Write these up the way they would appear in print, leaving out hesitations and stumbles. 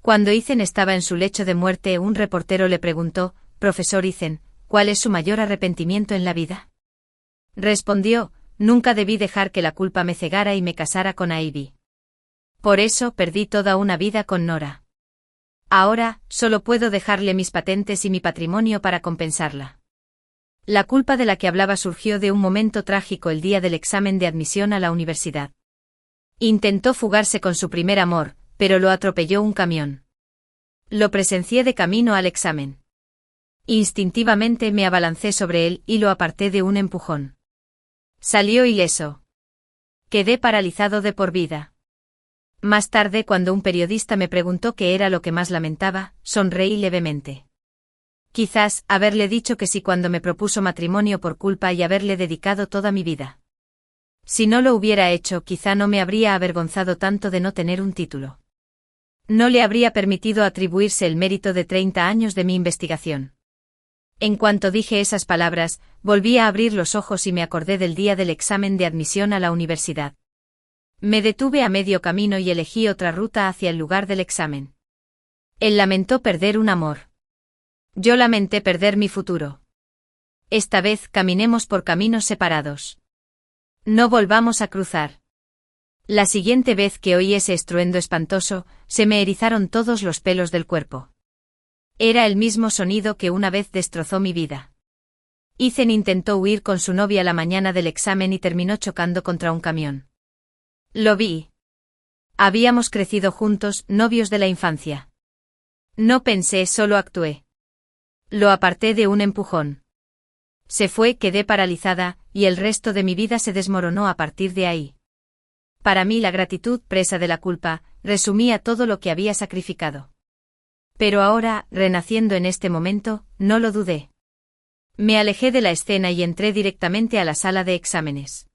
Cuando Ethan estaba en su lecho de muerte, un reportero le preguntó: «Profesor Ethan, ¿cuál es su mayor arrepentimiento en la vida?». Respondió: «Nunca debí dejar que la culpa me cegara y me casara con Ivy. Por eso perdí toda una vida con Nora. Ahora, solo puedo dejarle mis patentes y mi patrimonio para compensarla». La culpa de la que hablaba surgió de un momento trágico el día del examen de admisión a la universidad. Intentó fugarse con su primer amor, pero lo atropelló un camión. Lo presencié de camino al examen. Instintivamente me abalancé sobre él y lo aparté de un empujón. Salió ileso. Quedé paralizado de por vida. Más tarde, cuando un periodista me preguntó qué era lo que más lamentaba, sonreí levemente. Quizás haberle dicho que sí cuando me propuso matrimonio por culpa y haberle dedicado toda mi vida. Si no lo hubiera hecho, quizá no me habría avergonzado tanto de no tener un título. No le habría permitido atribuirse el mérito de 30 años de mi investigación. En cuanto dije esas palabras, volví a abrir los ojos y me acordé del día del examen de admisión a la universidad. Me detuve a medio camino y elegí otra ruta hacia el lugar del examen. Él lamentó perder un amor. Yo lamenté perder mi futuro. Esta vez caminemos por caminos separados. No volvamos a cruzar. La siguiente vez que oí ese estruendo espantoso, se me erizaron todos los pelos del cuerpo. Era el mismo sonido que una vez destrozó mi vida. Ethan intentó huir con su novia la mañana del examen y terminó chocando contra un camión. Lo vi. Habíamos crecido juntos, novios de la infancia. No pensé, solo actué. Lo aparté de un empujón. Se fue, quedé paralizada, y el resto de mi vida se desmoronó a partir de ahí. Para mí la gratitud, presa de la culpa, resumía todo lo que había sacrificado. Pero ahora, renaciendo en este momento, no lo dudé. Me alejé de la escena y entré directamente a la sala de exámenes.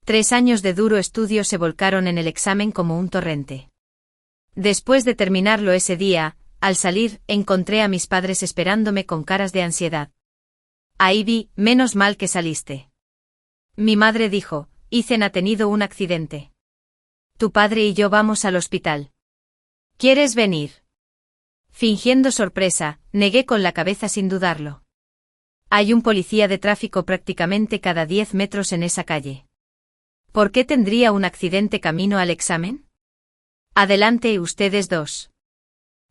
3 años de duro estudio se volcaron en el examen como un torrente. Después de terminarlo ese día, al salir, encontré a mis padres esperándome con caras de ansiedad. «Ivy, menos mal que saliste». Mi madre dijo: «Ethan ha tenido un accidente. Tu padre y yo vamos al hospital. ¿Quieres venir?». Fingiendo sorpresa, negué con la cabeza sin dudarlo. Hay un policía de tráfico prácticamente cada 10 metros en esa calle. ¿Por qué tendría un accidente camino al examen? Adelante ustedes dos.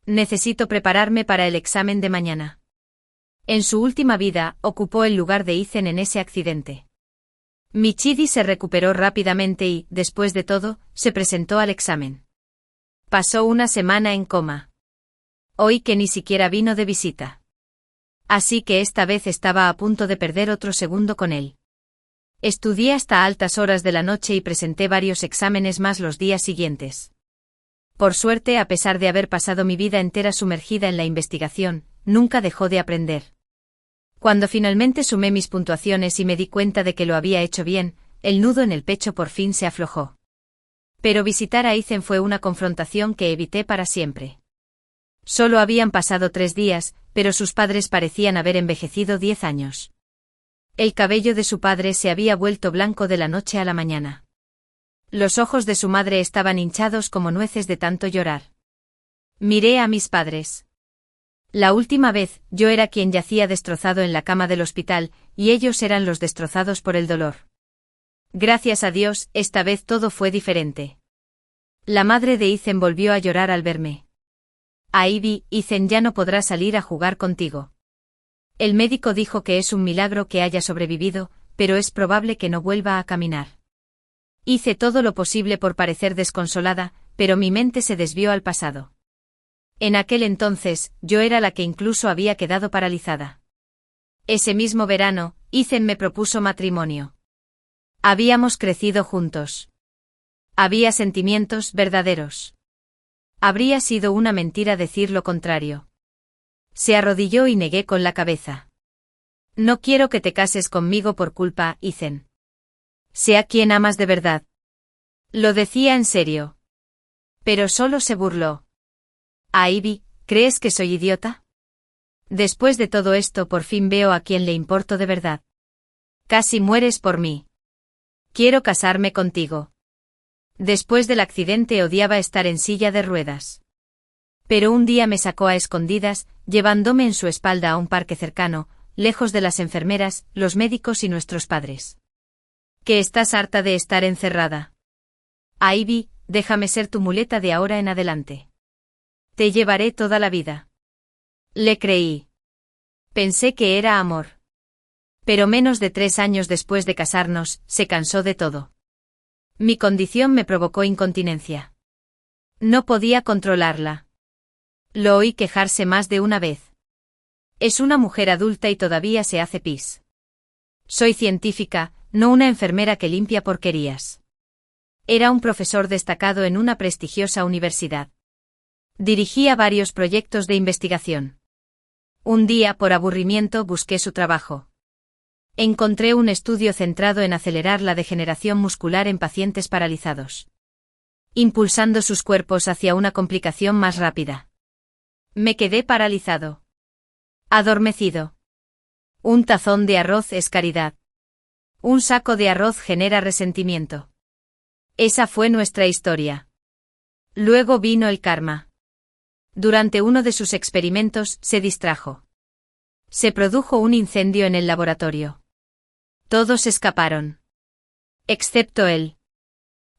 Necesito prepararme para el examen de mañana. En su última vida, ocupó el lugar de Ethan en ese accidente. Michidi se recuperó rápidamente y, después de todo, se presentó al examen. Pasó una semana en coma. Oí que ni siquiera vino de visita. Así que esta vez estaba a punto de perder otro segundo con él. Estudié hasta altas horas de la noche y presenté varios exámenes más los días siguientes. Por suerte, a pesar de haber pasado mi vida entera sumergida en la investigación, nunca dejó de aprender. Cuando finalmente sumé mis puntuaciones y me di cuenta de que lo había hecho bien, el nudo en el pecho por fin se aflojó. Pero visitar a Ethan fue una confrontación que evité para siempre. Solo habían pasado 3 días, pero sus padres parecían haber envejecido 10 años. El cabello de su padre se había vuelto blanco de la noche a la mañana. Los ojos de su madre estaban hinchados como nueces de tanto llorar. Miré a mis padres. La última vez, yo era quien yacía destrozado en la cama del hospital, y ellos eran los destrozados por el dolor. Gracias a Dios, esta vez todo fue diferente. La madre de Ethan volvió a llorar al verme. «Ivy, Ethan ya no podrá salir a jugar contigo. El médico dijo que es un milagro que haya sobrevivido, pero es probable que no vuelva a caminar». Hice todo lo posible por parecer desconsolada, pero mi mente se desvió al pasado. En aquel entonces, yo era la que incluso había quedado paralizada. Ese mismo verano, Ethan me propuso matrimonio. Habíamos crecido juntos. Había sentimientos verdaderos. Habría sido una mentira decir lo contrario. Se arrodilló y negué con la cabeza. «No quiero que te cases conmigo por culpa, Ethan. Sé a quien amas de verdad». Lo decía en serio. Pero solo se burló. «Ivy, ¿crees que soy idiota? Después de todo esto por fin veo a quien le importo de verdad. Casi mueres por mí. Quiero casarme contigo». Después del accidente odiaba estar en silla de ruedas. Pero un día me sacó a escondidas, llevándome en su espalda a un parque cercano, lejos de las enfermeras, los médicos y nuestros padres. ¿Que estás harta de estar encerrada? Ivy, déjame ser tu muleta de ahora en adelante. Te llevaré toda la vida. Le creí. Pensé que era amor. Pero menos de 3 años después de casarnos, se cansó de todo. Mi condición me provocó incontinencia. No podía controlarla. Lo oí quejarse más de una vez. Es una mujer adulta y todavía se hace pis. Soy científica, no una enfermera que limpia porquerías. Era un profesor destacado en una prestigiosa universidad. Dirigía varios proyectos de investigación. Un día, por aburrimiento, busqué su trabajo. Encontré un estudio centrado en acelerar la degeneración muscular en pacientes paralizados, impulsando sus cuerpos hacia una complicación más rápida. Me quedé paralizado. Adormecido. Un tazón de arroz es caridad. Un saco de arroz genera resentimiento. Esa fue nuestra historia. Luego vino el karma. Durante uno de sus experimentos, se distrajo. Se produjo un incendio en el laboratorio. Todos escaparon. Excepto él.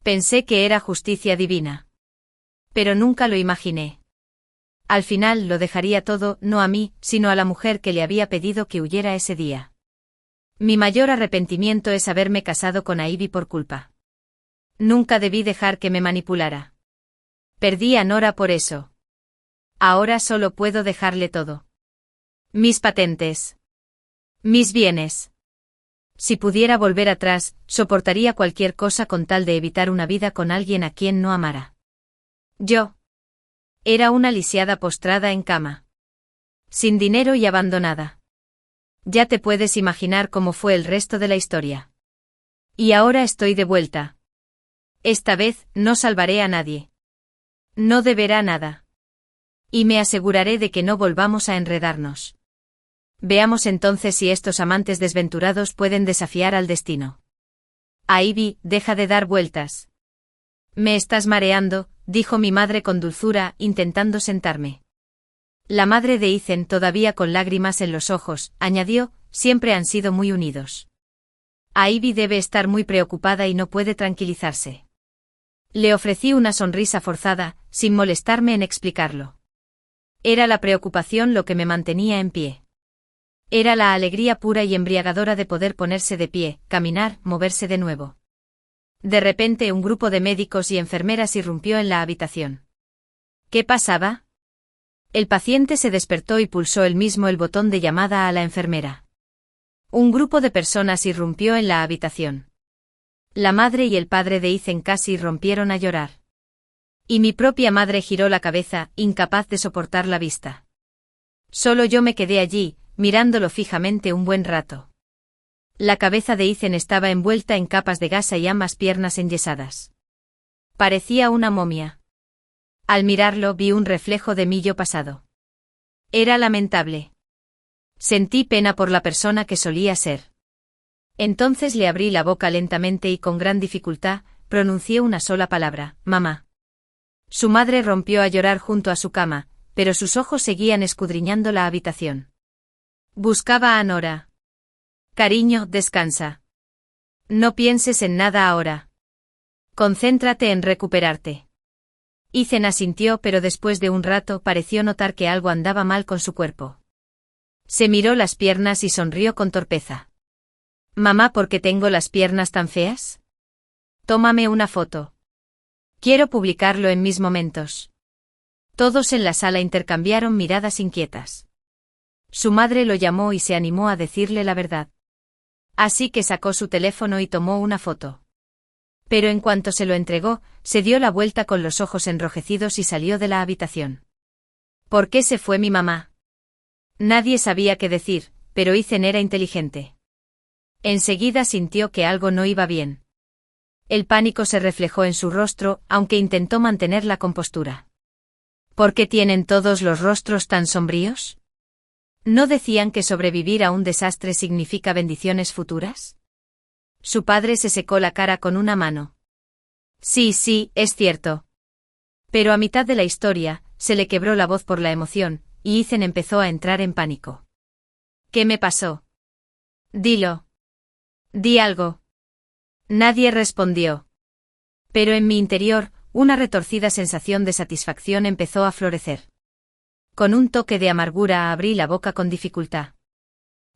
Pensé que era justicia divina. Pero nunca lo imaginé. Al final lo dejaría todo, no a mí, sino a la mujer que le había pedido que huyera ese día. Mi mayor arrepentimiento es haberme casado con Ivy por culpa. Nunca debí dejar que me manipulara. Perdí a Nora por eso. Ahora solo puedo dejarle todo. Mis patentes. Mis bienes. Si pudiera volver atrás, soportaría cualquier cosa con tal de evitar una vida con alguien a quien no amara. Yo. Era una lisiada postrada en cama. Sin dinero y abandonada. Ya te puedes imaginar cómo fue el resto de la historia. Y ahora estoy de vuelta. Esta vez, no salvaré a nadie. No deberá nada. Y me aseguraré de que no volvamos a enredarnos. Veamos entonces si estos amantes desventurados pueden desafiar al destino. Ivy, deja de dar vueltas. Me estás mareando, dijo mi madre con dulzura, intentando sentarme. La madre de Ethan, todavía con lágrimas en los ojos, añadió, siempre han sido muy unidos. Ivy debe estar muy preocupada y no puede tranquilizarse. Le ofrecí una sonrisa forzada, sin molestarme en explicarlo. Era la preocupación lo que me mantenía en pie. Era la alegría pura y embriagadora de poder ponerse de pie, caminar, moverse de nuevo. De repente un grupo de médicos y enfermeras irrumpió en la habitación. ¿Qué pasaba? El paciente se despertó y pulsó él mismo el botón de llamada a la enfermera. Un grupo de personas irrumpió en la habitación. La madre y el padre de Ethan casi rompieron a llorar. Y mi propia madre giró la cabeza, incapaz de soportar la vista. Solo yo me quedé allí, mirándolo fijamente un buen rato. La cabeza de Ethan estaba envuelta en capas de gasa y ambas piernas enyesadas. Parecía una momia. Al mirarlo vi un reflejo de mi yo pasado. Era lamentable. Sentí pena por la persona que solía ser. Entonces le abrí la boca lentamente y con gran dificultad, pronuncié una sola palabra, mamá. Su madre rompió a llorar junto a su cama, pero sus ojos seguían escudriñando la habitación. Buscaba a Nora. Cariño, descansa. No pienses en nada ahora. Concéntrate en recuperarte. Ethan asintió, pero después de un rato pareció notar que algo andaba mal con su cuerpo. Se miró las piernas y sonrió con torpeza. Mamá, ¿por qué tengo las piernas tan feas? Tómame una foto. Quiero publicarlo en mis momentos. Todos en la sala intercambiaron miradas inquietas. Su madre lo llamó y se animó a decirle la verdad. Así que sacó su teléfono y tomó una foto. Pero en cuanto se lo entregó, se dio la vuelta con los ojos enrojecidos y salió de la habitación. ¿Por qué se fue mi mamá? Nadie sabía qué decir, pero Ethan era inteligente. Enseguida sintió que algo no iba bien. El pánico se reflejó en su rostro, aunque intentó mantener la compostura. ¿Por qué tienen todos los rostros tan sombríos? ¿No decían que sobrevivir a un desastre significa bendiciones futuras? Su padre se secó la cara con una mano. Sí, es cierto. Pero a mitad de la historia, se le quebró la voz por la emoción, y Ethan empezó a entrar en pánico. ¿Qué me pasó? Dilo. Di algo. Nadie respondió. Pero en mi interior, una retorcida sensación de satisfacción empezó a florecer. Con un toque de amargura abrí la boca con dificultad.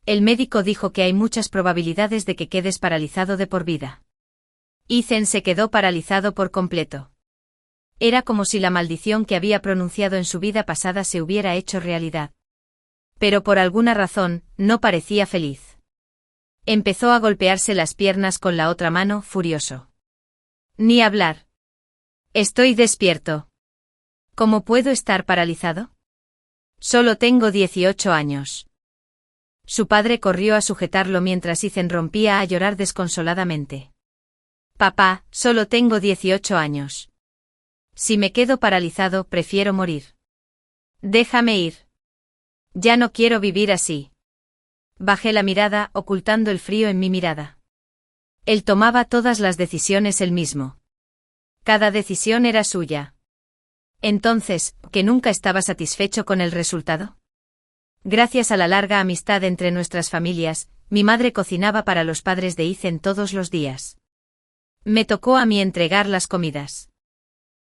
El médico dijo que hay muchas probabilidades de que quedes paralizado de por vida. Ethan se quedó paralizado por completo. Era como si la maldición que había pronunciado en su vida pasada se hubiera hecho realidad. Pero por alguna razón, no parecía feliz. Empezó a golpearse las piernas con la otra mano, furioso. Ni hablar. Estoy despierto. ¿Cómo puedo estar paralizado? Solo tengo 18 años. Su padre corrió a sujetarlo mientras Ethan rompía a llorar desconsoladamente. Papá, solo tengo 18 años. Si me quedo paralizado, prefiero morir. Déjame ir. Ya no quiero vivir así. Bajé la mirada, ocultando el frío en mi mirada. Él tomaba todas las decisiones él mismo. Cada decisión era suya. Entonces, ¿que nunca estaba satisfecho con el resultado? Gracias a la larga amistad entre nuestras familias, mi madre cocinaba para los padres de Ethan todos los días. Me tocó a mí entregar las comidas.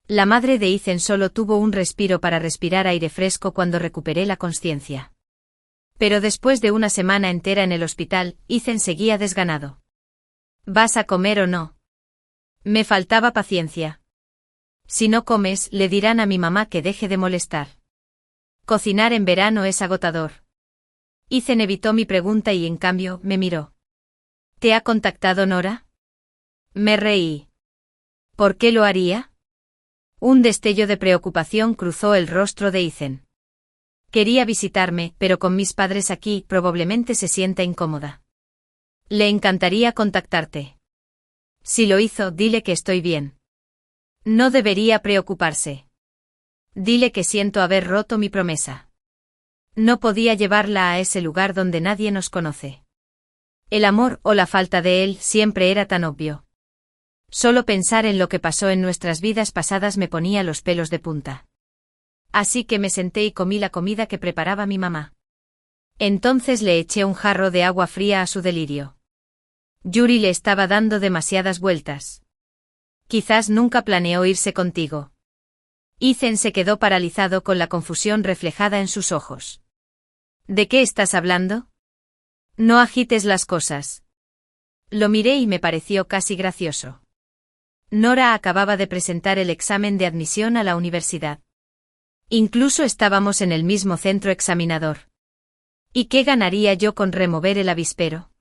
La madre de Ethan solo tuvo un respiro para respirar aire fresco cuando recuperé la consciencia. Pero después de una semana entera en el hospital, Ethan seguía desganado. ¿Vas a comer o no? Me faltaba paciencia. Si no comes, le dirán a mi mamá que deje de molestar. Cocinar en verano es agotador. Ethan evitó mi pregunta y en cambio, me miró. ¿Te ha contactado Nora? Me reí. ¿Por qué lo haría? Un destello de preocupación cruzó el rostro de Ethan. Quería visitarme, pero con mis padres aquí probablemente se sienta incómoda. Le encantaría contactarte. Si lo hizo, dile que estoy bien. No debería preocuparse. Dile que siento haber roto mi promesa. No podía llevarla a ese lugar donde nadie nos conoce. El amor o la falta de él siempre era tan obvio. Solo pensar en lo que pasó en nuestras vidas pasadas me ponía los pelos de punta. Así que me senté y comí la comida que preparaba mi mamá. Entonces le eché un jarro de agua fría a su delirio. Yuri le estaba dando demasiadas vueltas. Quizás nunca planeó irse contigo. Ethan se quedó paralizado con la confusión reflejada en sus ojos. ¿De qué estás hablando? No agites las cosas. Lo miré y me pareció casi gracioso. Nora acababa de presentar el examen de admisión a la universidad. Incluso estábamos en el mismo centro examinador. ¿Y qué ganaría yo con remover el avispero?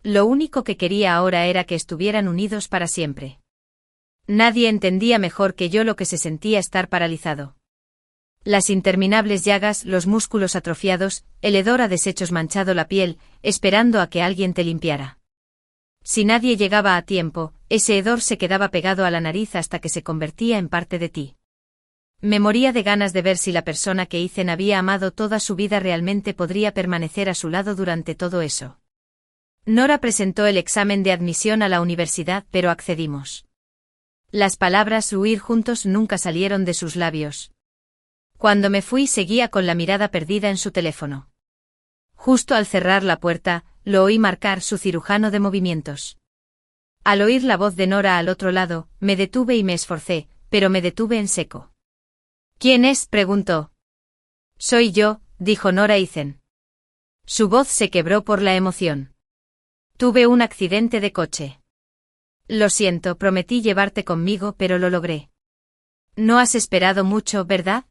Lo único que quería ahora era que estuvieran unidos para siempre. Nadie entendía mejor que yo lo que se sentía estar paralizado. Las interminables llagas, los músculos atrofiados, el hedor a desechos manchado la piel, esperando a que alguien te limpiara. Si nadie llegaba a tiempo, ese hedor se quedaba pegado a la nariz hasta que se convertía en parte de ti. Me moría de ganas de ver si la persona que Ethan había amado toda su vida realmente podría permanecer a su lado durante todo eso. Nora presentó el examen de admisión a la universidad, pero accedimos. Las palabras huir juntos nunca salieron de sus labios. Cuando me fui seguía con la mirada perdida en su teléfono. Justo al cerrar la puerta, lo oí marcar su cirujano de movimientos. Al oír la voz de Nora al otro lado, me detuve y me esforcé, pero me detuve en seco. ¿Quién es?, preguntó. Soy yo, dijo Nora Ethan. Su voz se quebró por la emoción. Tuve un accidente de coche. Lo siento, prometí llevarte conmigo, pero lo logré. No has esperado mucho, ¿verdad?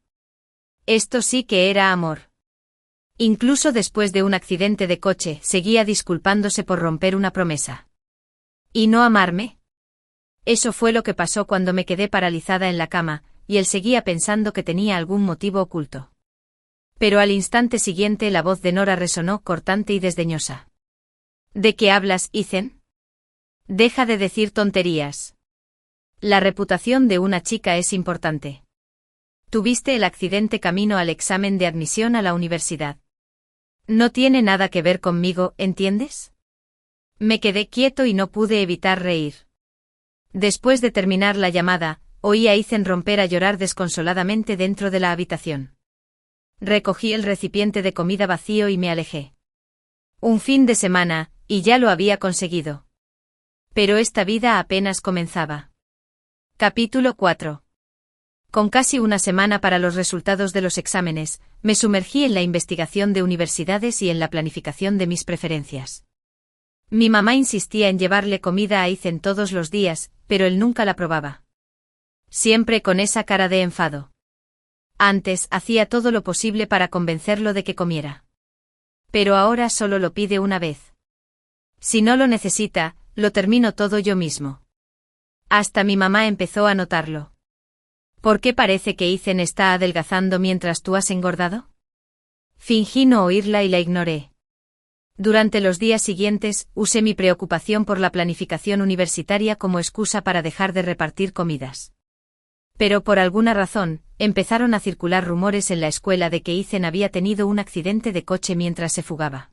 Esto sí que era amor. Incluso después de un accidente de coche, seguía disculpándose por romper una promesa. ¿Y no amarme? Eso fue lo que pasó cuando me quedé paralizada en la cama, y él seguía pensando que tenía algún motivo oculto. Pero al instante siguiente la voz de Nora resonó cortante y desdeñosa. ¿De qué hablas, Ethan? Deja de decir tonterías. La reputación de una chica es importante. Tuviste el accidente camino al examen de admisión a la universidad. No tiene nada que ver conmigo, ¿entiendes? Me quedé quieto y no pude evitar reír. Después de terminar la llamada, oí a Ethan romper a llorar desconsoladamente dentro de la habitación. Recogí el recipiente de comida vacío y me alejé. Un fin de semana, y ya lo había conseguido. Pero esta vida apenas comenzaba. Capítulo 4. Con casi una semana para los resultados de los exámenes, me sumergí en la investigación de universidades y en la planificación de mis preferencias. Mi mamá insistía en llevarle comida a Ethan todos los días, pero él nunca la probaba. Siempre con esa cara de enfado. Antes hacía todo lo posible para convencerlo de que comiera. Pero ahora solo lo pide una vez. Si no lo necesita, lo termino todo yo mismo. Hasta mi mamá empezó a notarlo. ¿Por qué parece que Ethan está adelgazando mientras tú has engordado? Fingí no oírla y la ignoré. Durante los días siguientes, usé mi preocupación por la planificación universitaria como excusa para dejar de repartir comidas. Pero por alguna razón, empezaron a circular rumores en la escuela de que Ethan había tenido un accidente de coche mientras se fugaba.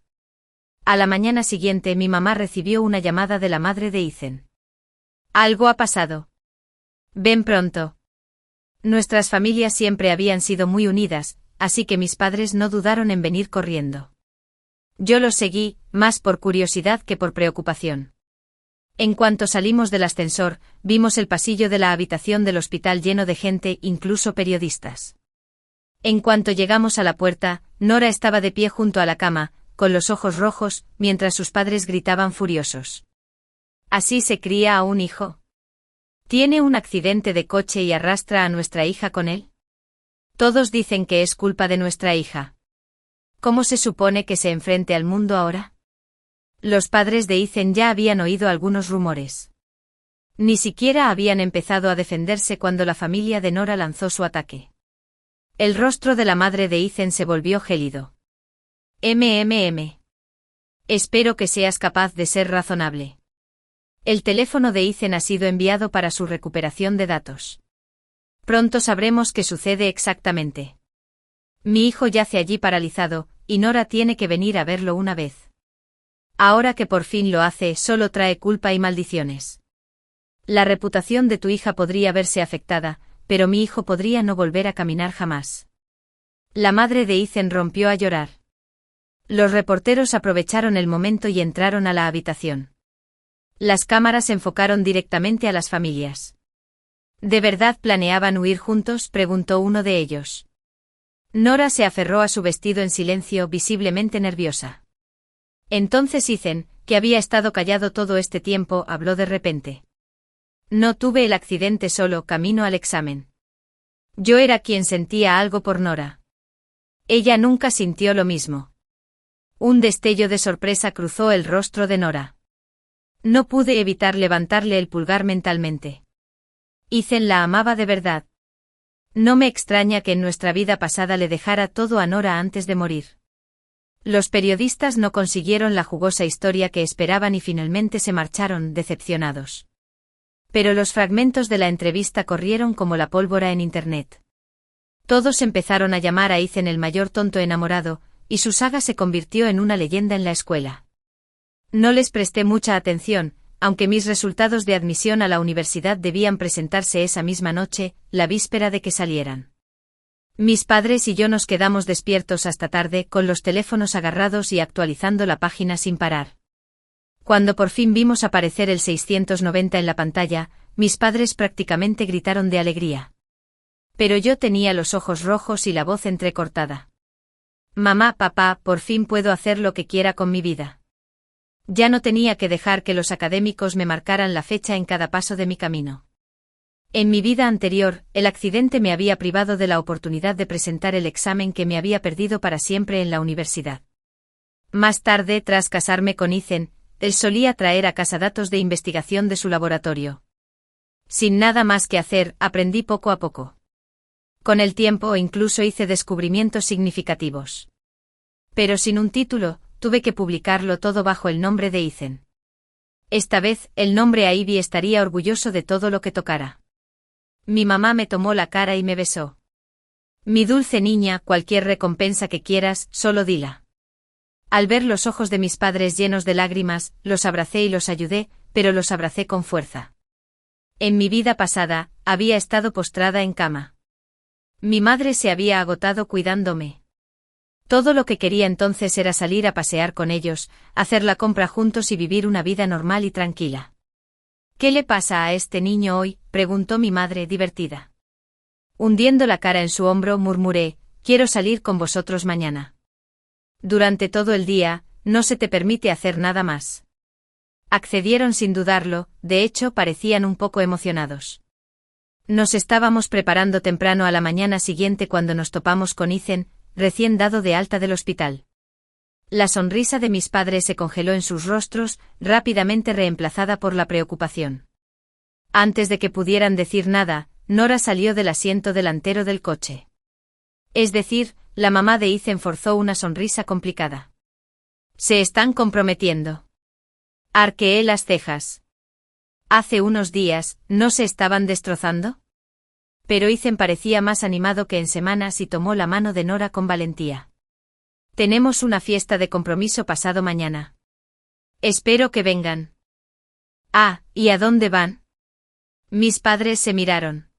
A la mañana siguiente mi mamá recibió una llamada de la madre de Ethan. Algo ha pasado. Ven pronto. Nuestras familias siempre habían sido muy unidas, así que mis padres no dudaron en venir corriendo. Yo los seguí, más por curiosidad que por preocupación. En cuanto salimos del ascensor, vimos el pasillo de la habitación del hospital lleno de gente, incluso periodistas. En cuanto llegamos a la puerta, Nora estaba de pie junto a la cama, con los ojos rojos, mientras sus padres gritaban furiosos. ¿Así se cría a un hijo? ¿Tiene un accidente de coche y arrastra a nuestra hija con él? Todos dicen que es culpa de nuestra hija. ¿Cómo se supone que se enfrente al mundo ahora? Los padres de Ethan ya habían oído algunos rumores. Ni siquiera habían empezado a defenderse cuando la familia de Nora lanzó su ataque. El rostro de la madre de Ethan se volvió gélido. Espero que seas capaz de ser razonable. El teléfono de Ethan ha sido enviado para su recuperación de datos. Pronto sabremos qué sucede exactamente. Mi hijo yace allí paralizado, y Nora tiene que venir a verlo una vez. Ahora que por fin lo hace, solo trae culpa y maldiciones. La reputación de tu hija podría verse afectada, pero mi hijo podría no volver a caminar jamás. La madre de Ethan rompió a llorar. Los reporteros aprovecharon el momento y entraron a la habitación. Las cámaras enfocaron directamente a las familias. ¿De verdad planeaban huir juntos?, preguntó uno de ellos. Nora se aferró a su vestido en silencio, visiblemente nerviosa. Entonces Ethan, que había estado callado todo este tiempo, habló de repente. No tuve el accidente solo, camino al examen. Yo era quien sentía algo por Nora. Ella nunca sintió lo mismo. Un destello de sorpresa cruzó el rostro de Nora. No pude evitar levantarle el pulgar mentalmente. Ethan la amaba de verdad. No me extraña que en nuestra vida pasada le dejara todo a Nora antes de morir. Los periodistas no consiguieron la jugosa historia que esperaban y finalmente se marcharon decepcionados. Pero los fragmentos de la entrevista corrieron como la pólvora en Internet. Todos empezaron a llamar a Ethan el mayor tonto enamorado, y su saga se convirtió en una leyenda en la escuela. No les presté mucha atención, aunque mis resultados de admisión a la universidad debían presentarse esa misma noche, la víspera de que salieran. Mis padres y yo nos quedamos despiertos hasta tarde, con los teléfonos agarrados y actualizando la página sin parar. Cuando por fin vimos aparecer el 690 en la pantalla, mis padres prácticamente gritaron de alegría. Pero yo tenía los ojos rojos y la voz entrecortada. Mamá, papá, por fin puedo hacer lo que quiera con mi vida. Ya no tenía que dejar que los académicos me marcaran la fecha en cada paso de mi camino. En mi vida anterior, el accidente me había privado de la oportunidad de presentar el examen que me había perdido para siempre en la universidad. Más tarde, tras casarme con Ethan, él solía traer a casa datos de investigación de su laboratorio. Sin nada más que hacer, aprendí poco a poco. Con el tiempo incluso hice descubrimientos significativos. Pero sin un título, tuve que publicarlo todo bajo el nombre de Ethan. Esta vez, el nombre Ivy estaría orgulloso de todo lo que tocara. Mi mamá me tomó la cara y me besó. Mi dulce niña, cualquier recompensa que quieras, solo dila. Al ver los ojos de mis padres llenos de lágrimas, los abracé y los ayudé, pero los abracé con fuerza. En mi vida pasada, había estado postrada en cama. Mi madre se había agotado cuidándome. Todo lo que quería entonces era salir a pasear con ellos, hacer la compra juntos y vivir una vida normal y tranquila. ¿Qué le pasa a este niño hoy?, preguntó mi madre divertida. Hundiendo la cara en su hombro murmuré, quiero salir con vosotros mañana. Durante todo el día, no se te permite hacer nada más. Accedieron sin dudarlo, de hecho parecían un poco emocionados. Nos estábamos preparando temprano a la mañana siguiente cuando nos topamos con Ethan, recién dado de alta del hospital. La sonrisa de mis padres se congeló en sus rostros, rápidamente reemplazada por la preocupación. Antes de que pudieran decir nada, Nora salió del asiento delantero del coche. Es decir, la mamá de Ethan forzó una sonrisa complicada. Se están comprometiendo. Arqueé las cejas. Hace unos días, ¿no se estaban destrozando? Pero Ethan parecía más animado que en semanas y tomó la mano de Nora con valentía. Tenemos una fiesta de compromiso pasado mañana. Espero que vengan. Ah, ¿y a dónde van? Mis padres se miraron.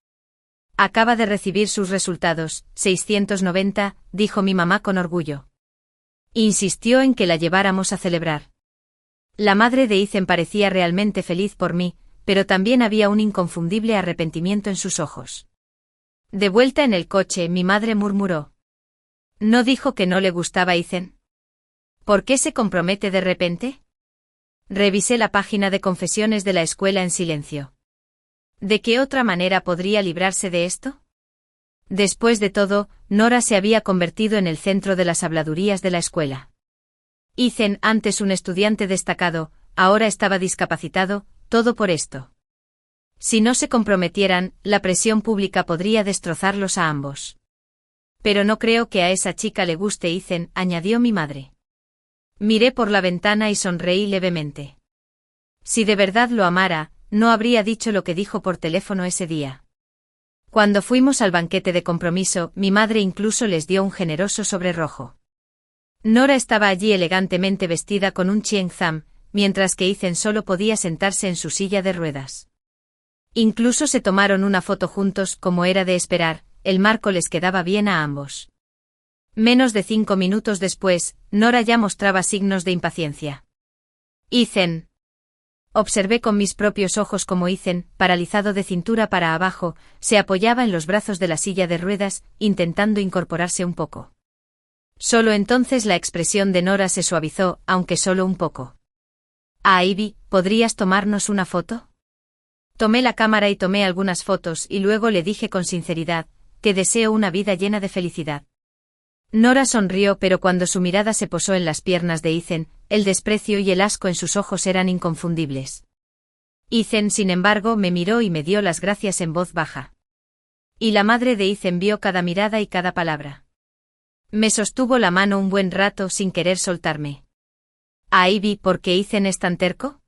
Acaba de recibir sus resultados, 690, dijo mi mamá con orgullo. Insistió en que la lleváramos a celebrar. La madre de Ethan parecía realmente feliz por mí, pero también había un inconfundible arrepentimiento en sus ojos. De vuelta en el coche, mi madre murmuró. ¿No dijo que no le gustaba Ethan? ¿Por qué se compromete de repente? Revisé la página de confesiones de la escuela en silencio. ¿De qué otra manera podría librarse de esto? Después de todo, Nora se había convertido en el centro de las habladurías de la escuela. Ethan, antes un estudiante destacado, ahora estaba discapacitado, todo por esto. Si no se comprometieran, la presión pública podría destrozarlos a ambos. Pero no creo que a esa chica le guste Ethan, añadió mi madre. Miré por la ventana y sonreí levemente. Si de verdad lo amara, no habría dicho lo que dijo por teléfono ese día. Cuando fuimos al banquete de compromiso, mi madre incluso les dio un generoso sobre rojo. Nora estaba allí elegantemente vestida con un chiengzam, mientras que Ethan solo podía sentarse en su silla de ruedas. Incluso se tomaron una foto juntos, como era de esperar, el marco les quedaba bien a ambos. Menos de 5 minutos después, Nora ya mostraba signos de impaciencia. Ethan. Observé con mis propios ojos cómo Ethan, paralizado de cintura para abajo, se apoyaba en los brazos de la silla de ruedas, intentando incorporarse un poco. Solo entonces la expresión de Nora se suavizó, aunque solo un poco. Ivy, ¿podrías tomarnos una foto? Tomé la cámara y tomé algunas fotos y luego le dije con sinceridad, que deseo una vida llena de felicidad. Nora sonrió, pero cuando su mirada se posó en las piernas de Ethan, el desprecio y el asco en sus ojos eran inconfundibles. Ethan, sin embargo, me miró y me dio las gracias en voz baja. Y la madre de Ethan vio cada mirada y cada palabra. Me sostuvo la mano un buen rato sin querer soltarme. Ivy, ¿por qué Ethan es tan terco?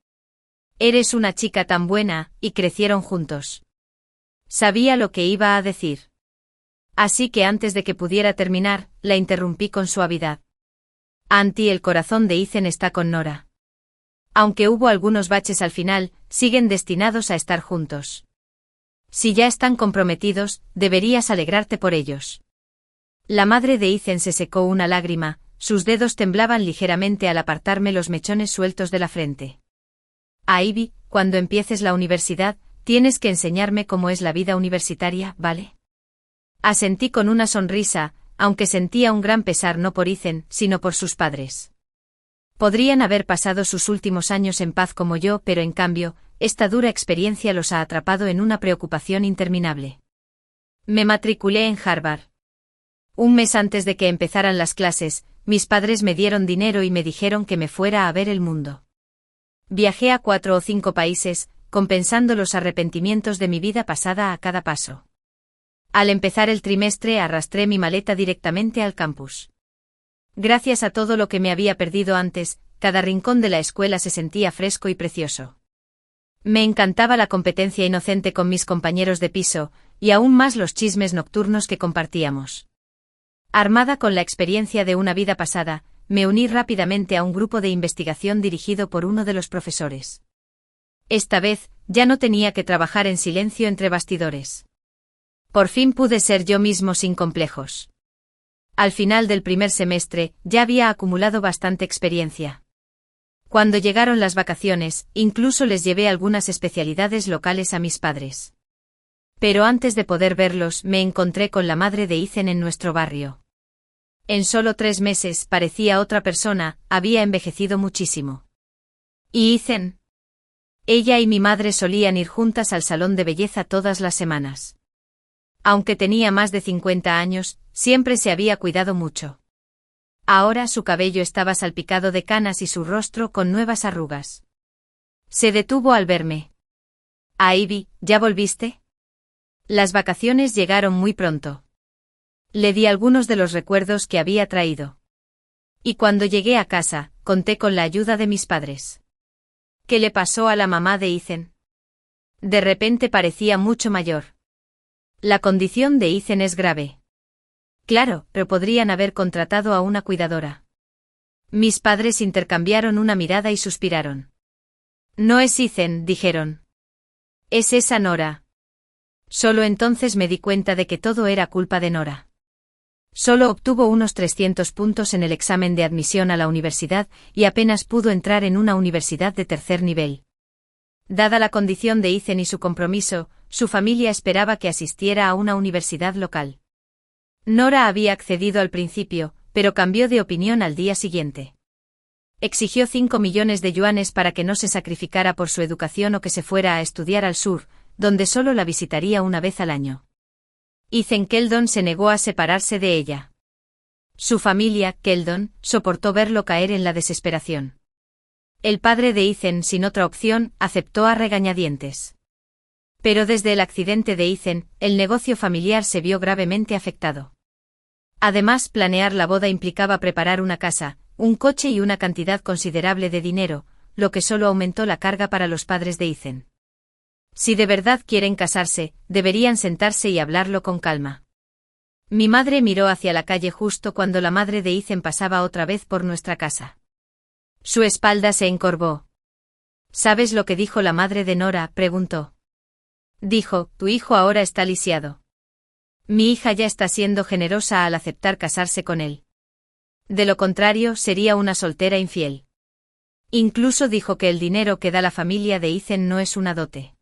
Eres una chica tan buena, y crecieron juntos. Sabía lo que iba a decir. Así que antes de que pudiera terminar, la interrumpí con suavidad. Auntie, el corazón de Ethan está con Nora. Aunque hubo algunos baches al final, siguen destinados a estar juntos. Si ya están comprometidos, deberías alegrarte por ellos. La madre de Ethan se secó una lágrima, sus dedos temblaban ligeramente al apartarme los mechones sueltos de la frente. Ivy, cuando empieces la universidad, tienes que enseñarme cómo es la vida universitaria, ¿vale? Asentí con una sonrisa, aunque sentía un gran pesar no por Ethan, sino por sus padres. Podrían haber pasado sus últimos años en paz como yo, pero en cambio, esta dura experiencia los ha atrapado en una preocupación interminable. Me matriculé en Harvard. Un mes antes de que empezaran las clases, mis padres me dieron dinero y me dijeron que me fuera a ver el mundo. Viajé a 4 o 5 países, compensando los arrepentimientos de mi vida pasada a cada paso. Al empezar el trimestre arrastré mi maleta directamente al campus. Gracias a todo lo que me había perdido antes, cada rincón de la escuela se sentía fresco y precioso. Me encantaba la competencia inocente con mis compañeros de piso, y aún más los chismes nocturnos que compartíamos. Armada con la experiencia de una vida pasada, me uní rápidamente a un grupo de investigación dirigido por uno de los profesores. Esta vez, ya no tenía que trabajar en silencio entre bastidores. Por fin pude ser yo mismo sin complejos. Al final del primer semestre, ya había acumulado bastante experiencia. Cuando llegaron las vacaciones, incluso les llevé algunas especialidades locales a mis padres. Pero antes de poder verlos, me encontré con la madre de Ethan en nuestro barrio. En solo 3 meses parecía otra persona, había envejecido muchísimo. ¿Y Ethan? Ella y mi madre solían ir juntas al salón de belleza todas las semanas. Aunque tenía más de 50 años, siempre se había cuidado mucho. Ahora su cabello estaba salpicado de canas y su rostro con nuevas arrugas. Se detuvo al verme. «Ivy, ¿ya volviste?» Las vacaciones llegaron muy pronto. Le di algunos de los recuerdos que había traído. Y cuando llegué a casa, conté con la ayuda de mis padres. ¿Qué le pasó a la mamá de Ethan? De repente parecía mucho mayor. La condición de Ethan es grave. Claro, pero podrían haber contratado a una cuidadora. Mis padres intercambiaron una mirada y suspiraron. No es Ethan, dijeron. Es esa Nora. Solo entonces me di cuenta de que todo era culpa de Nora. Solo obtuvo unos 300 puntos en el examen de admisión a la universidad y apenas pudo entrar en una universidad de tercer nivel. Dada la condición de Ethan y su compromiso, su familia esperaba que asistiera a una universidad local. Nora había accedido al principio, pero cambió de opinión al día siguiente. Exigió 5 millones de yuanes para que no se sacrificara por su educación o que se fuera a estudiar al sur, donde solo la visitaría una vez al año. Ethan Keldon se negó a separarse de ella. Su familia, Keldon, soportó verlo caer en la desesperación. El padre de Ethan, sin otra opción, aceptó a regañadientes. Pero desde el accidente de Ethan, el negocio familiar se vio gravemente afectado. Además, planear la boda implicaba preparar una casa, un coche y una cantidad considerable de dinero, lo que solo aumentó la carga para los padres de Ethan. Si de verdad quieren casarse, deberían sentarse y hablarlo con calma. Mi madre miró hacia la calle justo cuando la madre de Ethan pasaba otra vez por nuestra casa. Su espalda se encorvó. ¿Sabes lo que dijo la madre de Nora?, preguntó. Dijo, tu hijo ahora está lisiado. Mi hija ya está siendo generosa al aceptar casarse con él. De lo contrario, sería una soltera infiel. Incluso dijo que el dinero que da la familia de Ethan no es una dote.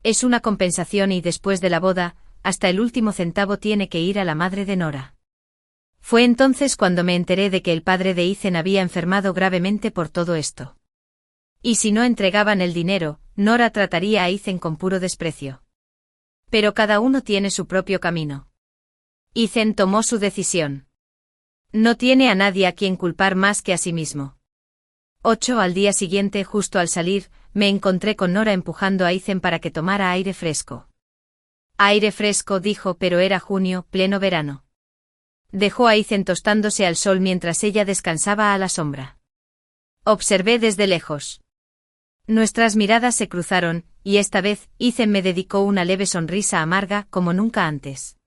Es una compensación y después de la boda, hasta el último centavo tiene que ir a la madre de Nora. Fue entonces cuando me enteré de que el padre de Ethan había enfermado gravemente por todo esto. Y si no entregaban el dinero, Nora trataría a Ethan con puro desprecio. Pero cada uno tiene su propio camino. Ethan tomó su decisión. No tiene a nadie a quien culpar más que a sí mismo. 8 al día siguiente, justo al salir, me encontré con Nora empujando a Ethan para que tomara aire fresco. Aire fresco, dijo, pero era junio, pleno verano. Dejó a Ethan tostándose al sol mientras ella descansaba a la sombra. Observé desde lejos. Nuestras miradas se cruzaron, y esta vez, Ethan me dedicó una leve sonrisa amarga como nunca antes.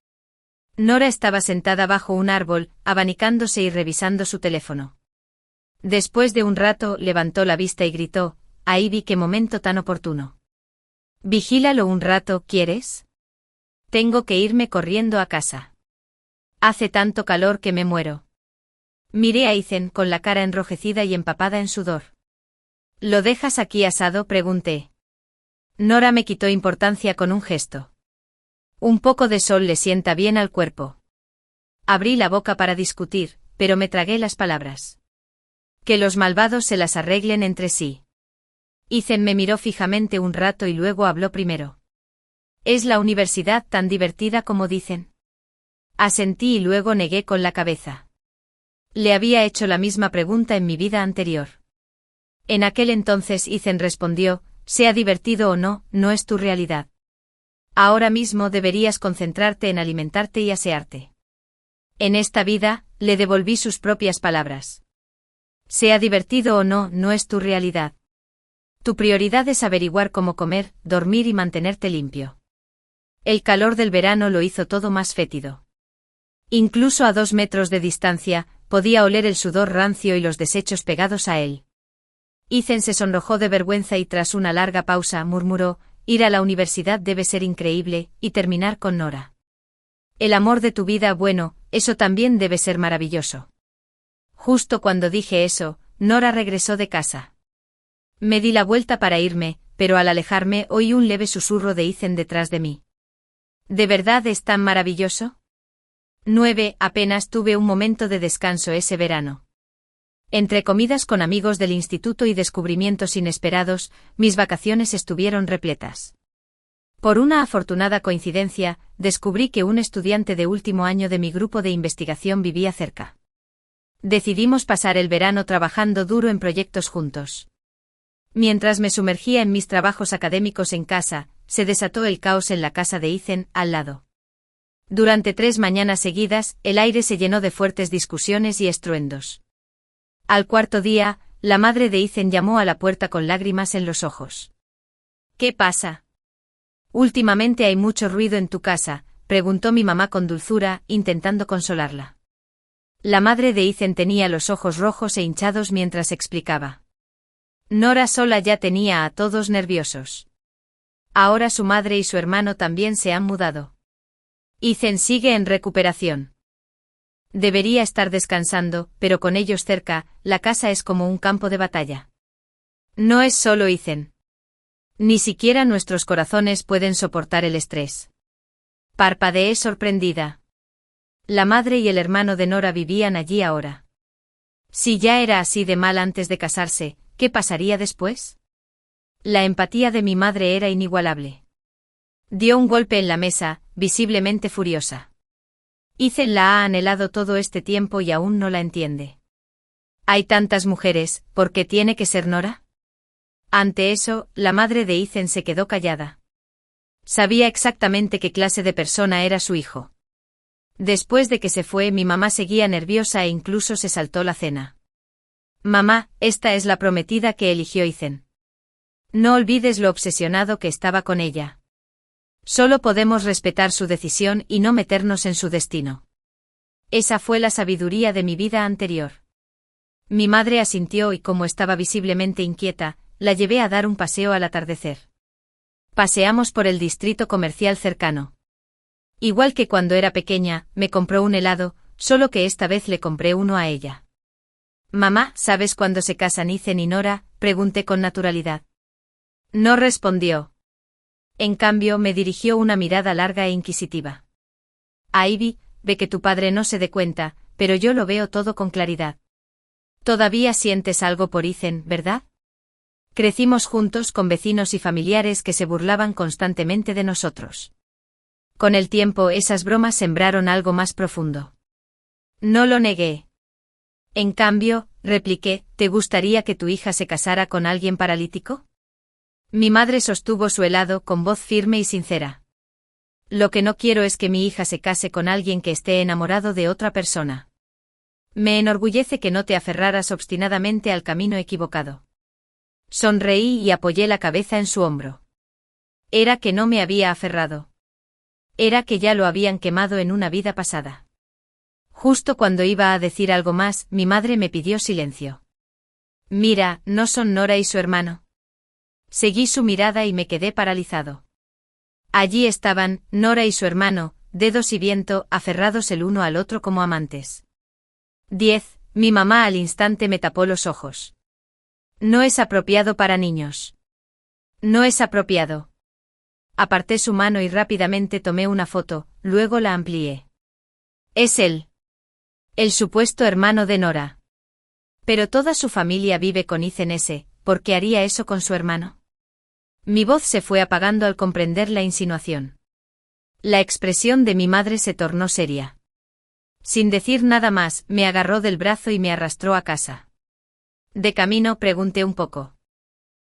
Nora estaba sentada bajo un árbol, abanicándose y revisando su teléfono. Después de un rato, levantó la vista y gritó, «Ivy, qué momento tan oportuno. Vigílalo un rato, ¿quieres? Tengo que irme corriendo a casa. Hace tanto calor que me muero». Miré a Ethan con la cara enrojecida y empapada en sudor. «¿Lo dejas aquí asado?», pregunté. Nora me quitó importancia con un gesto. «Un poco de sol le sienta bien al cuerpo». Abrí la boca para discutir, pero me tragué las palabras. «Que los malvados se las arreglen entre sí». Ethan me miró fijamente un rato y luego habló primero. «¿Es la universidad tan divertida como dicen?». Asentí y luego negué con la cabeza. Le había hecho la misma pregunta en mi vida anterior. En aquel entonces Ethan respondió, «Sea divertido o no, no es tu realidad. Ahora mismo deberías concentrarte en alimentarte y asearte». En esta vida, le devolví sus propias palabras. Sea divertido o no, no es tu realidad. Tu prioridad es averiguar cómo comer, dormir y mantenerte limpio. El calor del verano lo hizo todo más fétido. Incluso a 2 metros de distancia, podía oler el sudor rancio y los desechos pegados a él. Ethan se sonrojó de vergüenza y tras una larga pausa murmuró, ir a la universidad debe ser increíble, y terminar con Nora. El amor de tu vida, bueno, eso también debe ser maravilloso. Justo cuando dije eso, Nora regresó de casa. Me di la vuelta para irme, pero al alejarme oí un leve susurro de Ethan detrás de mí. ¿De verdad es tan maravilloso? 9. Apenas tuve un momento de descanso ese verano. Entre comidas con amigos del instituto y descubrimientos inesperados, mis vacaciones estuvieron repletas. Por una afortunada coincidencia, descubrí que un estudiante de último año de mi grupo de investigación vivía cerca. Decidimos pasar el verano trabajando duro en proyectos juntos. Mientras me sumergía en mis trabajos académicos en casa, se desató el caos en la casa de Ethan, al lado. Durante 3 mañanas seguidas, el aire se llenó de fuertes discusiones y estruendos. Al cuarto día, la madre de Ethan llamó a la puerta con lágrimas en los ojos. ¿Qué pasa? Últimamente hay mucho ruido en tu casa, preguntó mi mamá con dulzura, intentando consolarla. La madre de Ethan tenía los ojos rojos e hinchados mientras explicaba. Nora sola ya tenía a todos nerviosos. Ahora su madre y su hermano también se han mudado. Ethan sigue en recuperación. Debería estar descansando, pero con ellos cerca, la casa es como un campo de batalla. No es solo Ethan. Ni siquiera nuestros corazones pueden soportar el estrés. Parpadeé sorprendida. La madre y el hermano de Nora vivían allí ahora. Si ya era así de mal antes de casarse, ¿qué pasaría después? La empatía de mi madre era inigualable. Dio un golpe en la mesa, visiblemente furiosa. Ethan la ha anhelado todo este tiempo y aún no la entiende. Hay tantas mujeres, ¿por qué tiene que ser Nora? Ante eso, la madre de Ethan se quedó callada. Sabía exactamente qué clase de persona era su hijo. Después de que se fue, mi mamá seguía nerviosa e incluso se saltó la cena. Mamá, esta es la prometida que eligió Ethan. No olvides lo obsesionado que estaba con ella. Solo podemos respetar su decisión y no meternos en su destino. Esa fue la sabiduría de mi vida anterior. Mi madre asintió y como estaba visiblemente inquieta, la llevé a dar un paseo al atardecer. Paseamos por el distrito comercial cercano. Igual que cuando era pequeña, me compró un helado, solo que esta vez le compré uno a ella. Mamá, ¿sabes cuándo se casan Ethan y Nora?, pregunté con naturalidad. No respondió. En cambio, me dirigió una mirada larga e inquisitiva. Ivy, ve que tu padre no se dé cuenta, pero yo lo veo todo con claridad. Todavía sientes algo por Ethan, ¿verdad? Crecimos juntos con vecinos y familiares que se burlaban constantemente de nosotros. Con el tiempo esas bromas sembraron algo más profundo. No lo negué. En cambio, repliqué, ¿te gustaría que tu hija se casara con alguien paralítico? Mi madre sostuvo su helado con voz firme y sincera. Lo que no quiero es que mi hija se case con alguien que esté enamorado de otra persona. Me enorgullece que no te aferraras obstinadamente al camino equivocado. Sonreí y apoyé la cabeza en su hombro. Era que no me había aferrado. Era que ya lo habían quemado en una vida pasada. Justo cuando iba a decir algo más, mi madre me pidió silencio. Mira, ¿no son Nora y su hermano? Seguí su mirada y me quedé paralizado. Allí estaban, Nora y su hermano, dedos y viento, aferrados el uno al otro como amantes. 10. Mi mamá al instante me tapó los ojos. No es apropiado para niños. No es apropiado. Aparté su mano y rápidamente tomé una foto, luego la amplié. Es él. El supuesto hermano de Nora. Pero toda su familia vive con Ethan S., ¿por qué haría eso con su hermano? Mi voz se fue apagando al comprender la insinuación. La expresión de mi madre se tornó seria. Sin decir nada más, me agarró del brazo y me arrastró a casa. De camino pregunté un poco.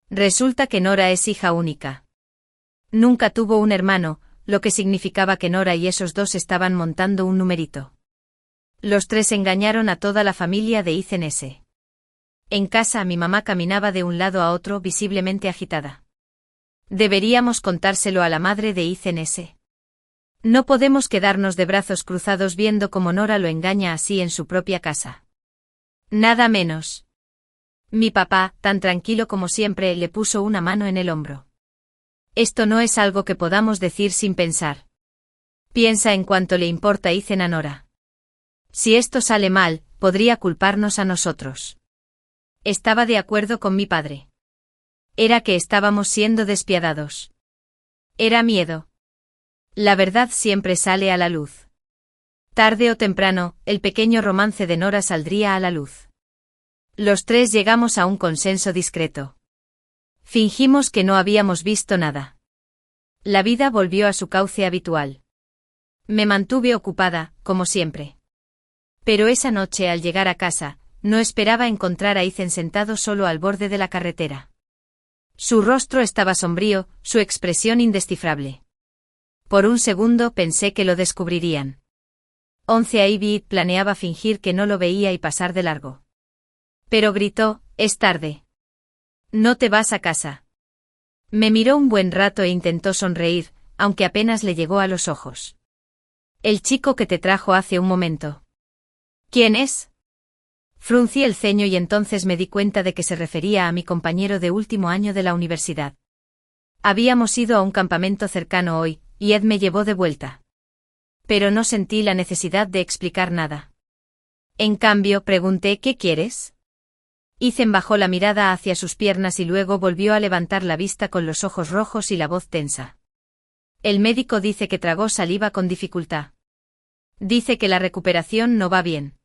Resulta que Nora es hija única. Nunca tuvo un hermano, lo que significaba que Nora y esos dos estaban montando un numerito. Los tres engañaron a toda la familia de Ethan S. En casa mi mamá caminaba de un lado a otro visiblemente agitada. Deberíamos contárselo a la madre de Ethan S. No podemos quedarnos de brazos cruzados viendo cómo Nora lo engaña así en su propia casa. Nada menos. Mi papá, tan tranquilo como siempre, le puso una mano en el hombro. Esto no es algo que podamos decir sin pensar. Piensa en cuánto le importa Ethan a Nora. Si esto sale mal, podría culparnos a nosotros. Estaba de acuerdo con mi padre. Era que estábamos siendo despiadados. Era miedo. La verdad siempre sale a la luz. Tarde o temprano, el pequeño romance de Nora saldría a la luz. Los tres llegamos a un consenso discreto. Fingimos que no habíamos visto nada. La vida volvió a su cauce habitual. Me mantuve ocupada, como siempre. Pero esa noche al llegar a casa, no esperaba encontrar a Ethan sentado solo al borde de la carretera. Su rostro estaba sombrío, su expresión indescifrable. Por un segundo pensé que lo descubrirían. Ivy planeaba fingir que no lo veía y pasar de largo. Pero gritó, «Es tarde. No te vas a casa». Me miró un buen rato e intentó sonreír, aunque apenas le llegó a los ojos. «El chico que te trajo hace un momento». «¿Quién es?». Fruncí el ceño y entonces me di cuenta de que se refería a mi compañero de último año de la universidad. Habíamos ido a un campamento cercano hoy, y Ed me llevó de vuelta. Pero no sentí la necesidad de explicar nada. En cambio, pregunté, «¿Qué quieres?». Ethan bajó la mirada hacia sus piernas y luego volvió a levantar la vista con los ojos rojos y la voz tensa. «El médico dice que tragó saliva con dificultad. Dice que la recuperación no va bien.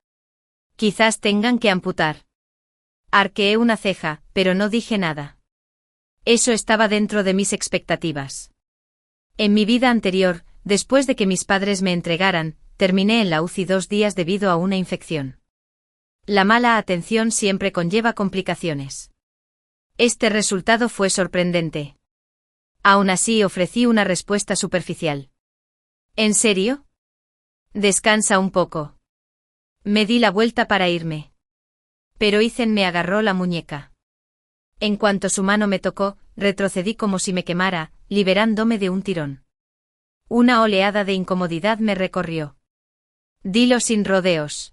Quizás tengan que amputar». Arqueé una ceja, pero no dije nada. Eso estaba dentro de mis expectativas. En mi vida anterior, después de que mis padres me entregaran, terminé en la UCI 2 días debido a una infección. La mala atención siempre conlleva complicaciones. Este resultado fue sorprendente. Aún así ofrecí una respuesta superficial. ¿En serio? Descansa un poco. Me di la vuelta para irme. Pero Ethan me agarró la muñeca. En cuanto su mano me tocó, retrocedí como si me quemara, liberándome de un tirón. Una oleada de incomodidad me recorrió. Dilo sin rodeos.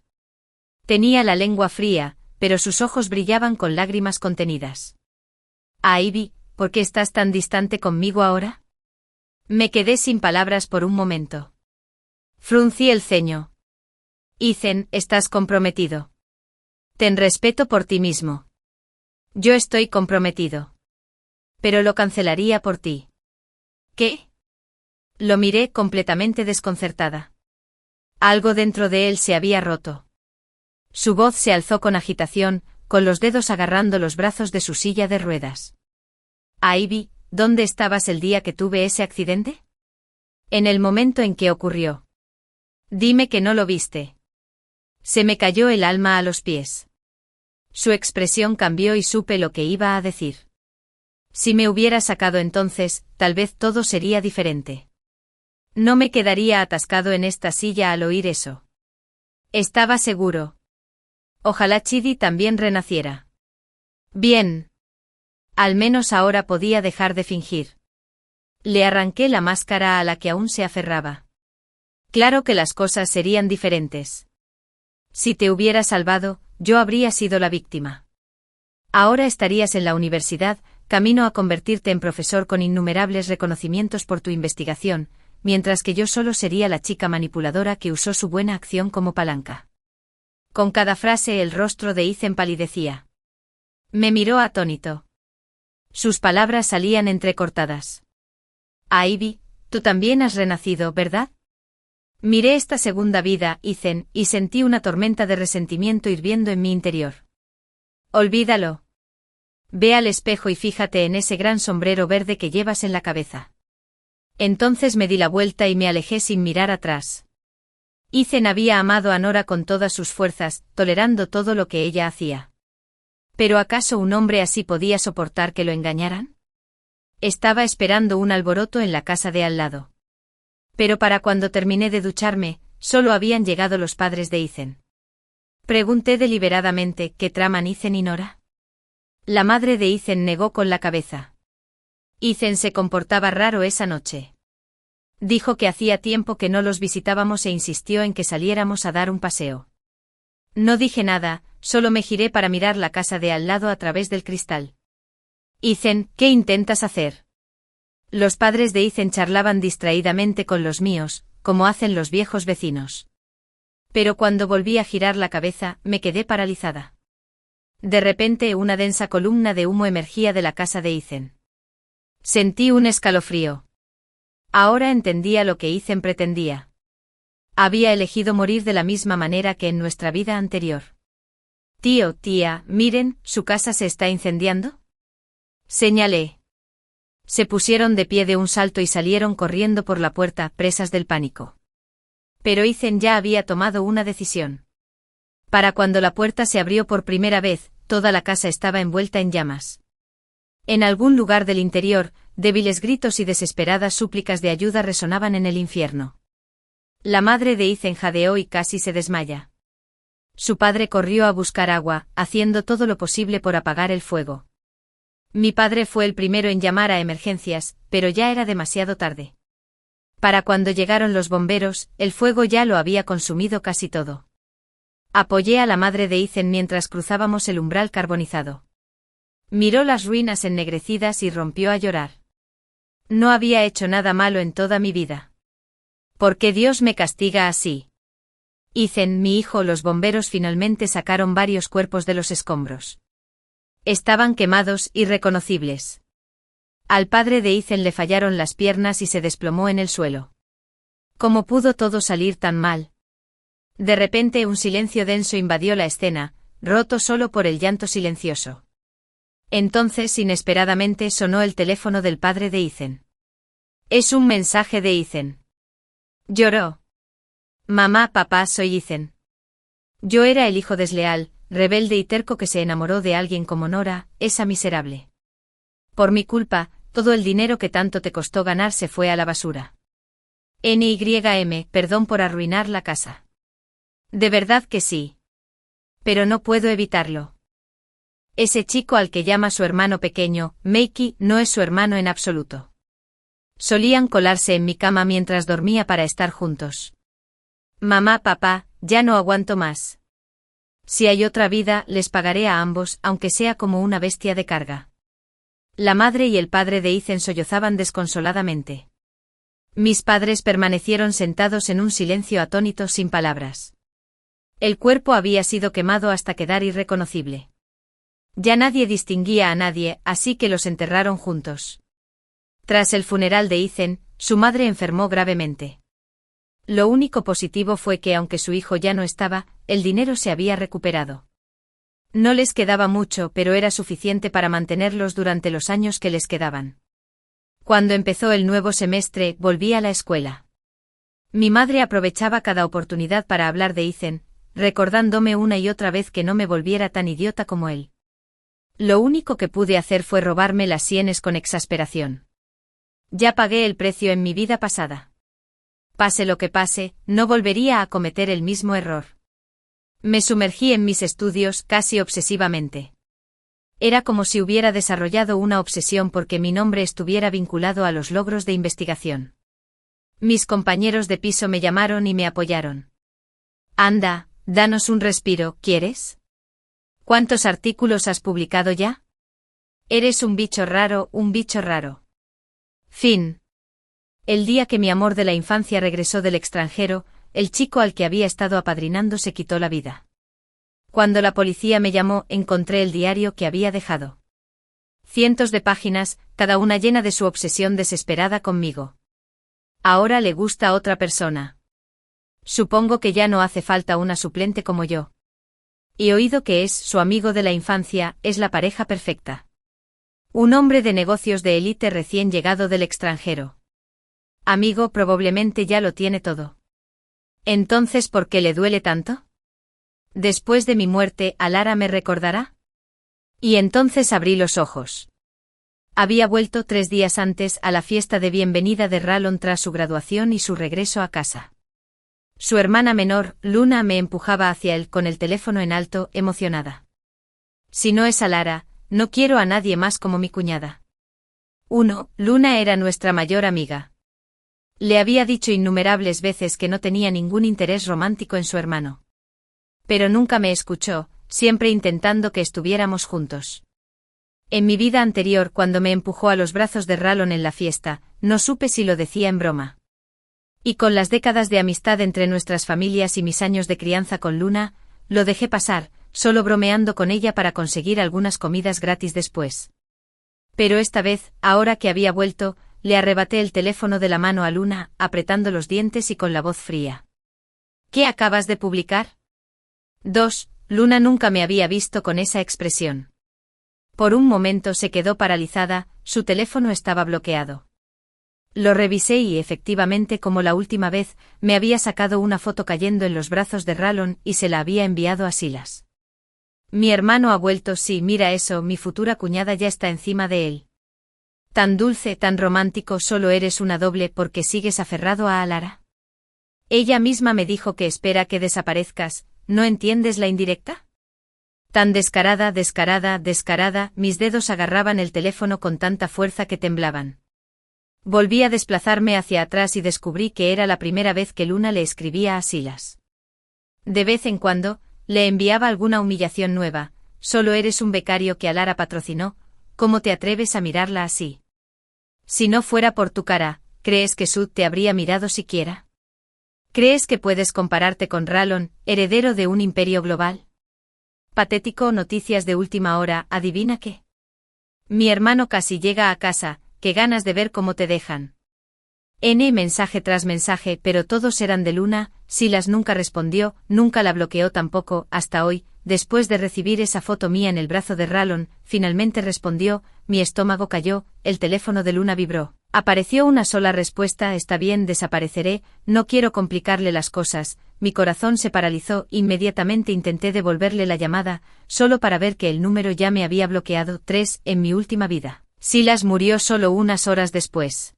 Tenía la lengua fría, pero sus ojos brillaban con lágrimas contenidas. Ivy, ¿por qué estás tan distante conmigo ahora? Me quedé sin palabras por un momento. Fruncí el ceño. Ethan, estás comprometido. Ten respeto por ti mismo. Yo estoy comprometido. Pero lo cancelaría por ti. ¿Qué? Lo miré completamente desconcertada. Algo dentro de él se había roto. Su voz se alzó con agitación, con los dedos agarrando los brazos de su silla de ruedas. Ivy, ¿dónde estabas el día que tuve ese accidente? En el momento en que ocurrió. Dime que no lo viste. Se me cayó el alma a los pies. Su expresión cambió y supe lo que iba a decir. Si me hubiera sacado entonces, tal vez todo sería diferente. No me quedaría atascado en esta silla al oír eso. Estaba seguro. Ojalá Chidi también renaciera. Bien. Al menos ahora podía dejar de fingir. Le arranqué la máscara a la que aún se aferraba. Claro que las cosas serían diferentes. Si te hubiera salvado, yo habría sido la víctima. Ahora estarías en la universidad, camino a convertirte en profesor con innumerables reconocimientos por tu investigación, mientras que yo solo sería la chica manipuladora que usó su buena acción como palanca. Con cada frase el rostro de Ethan palidecía. Me miró atónito. Sus palabras salían entrecortadas. Ivy, tú también has renacido, ¿verdad? Miré esta segunda vida, Ethan, y sentí una tormenta de resentimiento hirviendo en mi interior. Olvídalo. Ve al espejo y fíjate en ese gran sombrero verde que llevas en la cabeza. Entonces me di la vuelta y me alejé sin mirar atrás. Ethan había amado a Nora con todas sus fuerzas, tolerando todo lo que ella hacía. ¿Pero acaso un hombre así podía soportar que lo engañaran? Estaba esperando un alboroto en la casa de al lado. Pero para cuando terminé de ducharme, solo habían llegado los padres de Ethan. Pregunté deliberadamente, ¿qué traman Ethan y Nora? La madre de Ethan negó con la cabeza. Ethan se comportaba raro esa noche. Dijo que hacía tiempo que no los visitábamos e insistió en que saliéramos a dar un paseo. No dije nada, solo me giré para mirar la casa de al lado a través del cristal. Ethan, ¿qué intentas hacer? Los padres de Ethan charlaban distraídamente con los míos, como hacen los viejos vecinos. Pero cuando volví a girar la cabeza, me quedé paralizada. De repente una densa columna de humo emergía de la casa de Ethan. Sentí un escalofrío. Ahora entendía lo que Ethan pretendía. Había elegido morir de la misma manera que en nuestra vida anterior. Tío, tía, miren, ¿su casa se está incendiando? Señalé. Se pusieron de pie de un salto y salieron corriendo por la puerta, presas del pánico. Pero Ethan ya había tomado una decisión. Para cuando la puerta se abrió por primera vez, toda la casa estaba envuelta en llamas. En algún lugar del interior, débiles gritos y desesperadas súplicas de ayuda resonaban en el infierno. La madre de Ethan jadeó y casi se desmaya. Su padre corrió a buscar agua, haciendo todo lo posible por apagar el fuego. Mi padre fue el primero en llamar a emergencias, pero ya era demasiado tarde. Para cuando llegaron los bomberos, el fuego ya lo había consumido casi todo. Apoyé a la madre de Ethan mientras cruzábamos el umbral carbonizado. Miró las ruinas ennegrecidas y rompió a llorar. No había hecho nada malo en toda mi vida. ¿Por qué Dios me castiga así? Ethan, mi hijo, los bomberos finalmente sacaron varios cuerpos de los escombros. Estaban quemados, irreconocibles. Al padre de Ethan le fallaron las piernas y se desplomó en el suelo. ¿Cómo pudo todo salir tan mal? De repente un silencio denso invadió la escena, roto solo por el llanto silencioso. Entonces inesperadamente sonó el teléfono del padre de Ethan. Es un mensaje de Ethan. Lloró. Mamá, papá, soy Ethan. Yo era el hijo desleal, rebelde y terco que se enamoró de alguien como Nora, esa miserable. Por mi culpa, todo el dinero que tanto te costó ganar se fue a la basura. NYM, perdón por arruinar la casa. De verdad que sí. Pero no puedo evitarlo. Ese chico al que llama su hermano pequeño, Mikey, no es su hermano en absoluto. Solían colarse en mi cama mientras dormía para estar juntos. Mamá, papá, ya no aguanto más. Si hay otra vida, les pagaré a ambos, aunque sea como una bestia de carga. La madre y el padre de Ethan sollozaban desconsoladamente. Mis padres permanecieron sentados en un silencio atónito sin palabras. El cuerpo había sido quemado hasta quedar irreconocible. Ya nadie distinguía a nadie, así que los enterraron juntos. Tras el funeral de Ethan, su madre enfermó gravemente. Lo único positivo fue que aunque su hijo ya no estaba, el dinero se había recuperado. No les quedaba mucho, pero era suficiente para mantenerlos durante los años que les quedaban. Cuando empezó el nuevo semestre, volví a la escuela. Mi madre aprovechaba cada oportunidad para hablar de Ethan, recordándome una y otra vez que no me volviera tan idiota como él. Lo único que pude hacer fue robarme las sienes con exasperación. Ya pagué el precio en mi vida pasada. Pase lo que pase, no volvería a cometer el mismo error. Me sumergí en mis estudios casi obsesivamente. Era como si hubiera desarrollado una obsesión porque mi nombre estuviera vinculado a los logros de investigación. Mis compañeros de piso me llamaron y me apoyaron. Anda, danos un respiro, ¿quieres? ¿Cuántos artículos has publicado ya? Eres un bicho raro, un bicho raro. Fin. El día que mi amor de la infancia regresó del extranjero, el chico al que había estado apadrinando se quitó la vida. Cuando la policía me llamó, encontré el diario que había dejado. Cientos de páginas, cada una llena de su obsesión desesperada conmigo. Ahora le gusta a otra persona. Supongo que ya no hace falta una suplente como yo. He oído que es su amigo de la infancia, es la pareja perfecta. Un hombre de negocios de élite recién llegado del extranjero. Amigo, probablemente ya lo tiene todo. Entonces, ¿por qué le duele tanto? Después de mi muerte, ¿Alara me recordará? Y entonces abrí los ojos. Había vuelto 3 días antes a la fiesta de bienvenida de Rallon tras su graduación y su regreso a casa. Su hermana menor, Luna, me empujaba hacia él con el teléfono en alto, emocionada. Si no es Alara, no quiero a nadie más como mi cuñada. Luna era nuestra mayor amiga. Le había dicho innumerables veces que no tenía ningún interés romántico en su hermano. Pero nunca me escuchó, siempre intentando que estuviéramos juntos. En mi vida anterior, cuando me empujó a los brazos de Rallon en la fiesta, no supe si lo decía en broma. Y con las décadas de amistad entre nuestras familias y mis años de crianza con Luna, lo dejé pasar, solo bromeando con ella para conseguir algunas comidas gratis después. Pero esta vez, ahora que había vuelto, le arrebaté el teléfono de la mano a Luna, apretando los dientes y con la voz fría. ¿Qué acabas de publicar? 2. Luna nunca me había visto con esa expresión. Por un momento se quedó paralizada, su teléfono estaba bloqueado. Lo revisé y efectivamente, como la última vez, me había sacado una foto cayendo en los brazos de Rallon y se la había enviado a Silas. Mi hermano ha vuelto, sí, mira eso, mi futura cuñada ya está encima de él. Tan dulce, tan romántico, solo eres una doble porque sigues aferrado a Alara. Ella misma me dijo que espera que desaparezcas, ¿no entiendes la indirecta? Tan descarada, descarada, descarada, mis dedos agarraban el teléfono con tanta fuerza que temblaban. Volví a desplazarme hacia atrás y descubrí que era la primera vez que Luna le escribía a Silas. De vez en cuando, le enviaba alguna humillación nueva, solo eres un becario que Alara patrocinó, ¿cómo te atreves a mirarla así? Si no fuera por tu cara, ¿crees que Sud te habría mirado siquiera? ¿Crees que puedes compararte con Rallon, heredero de un imperio global? Patético. Noticias de última hora, ¿adivina qué? Mi hermano casi llega a casa, qué ganas de ver cómo te dejan. Mensaje tras mensaje, pero todos eran de Luna. Silas nunca respondió, nunca la bloqueó tampoco, hasta hoy, después de recibir esa foto mía en el brazo de Rallon, finalmente respondió, mi estómago cayó, el teléfono de Luna vibró. Apareció una sola respuesta, está bien, desapareceré, no quiero complicarle las cosas, mi corazón se paralizó, inmediatamente intenté devolverle la llamada, solo para ver que el número ya me había bloqueado. 3. En mi última vida. Silas murió solo unas horas después.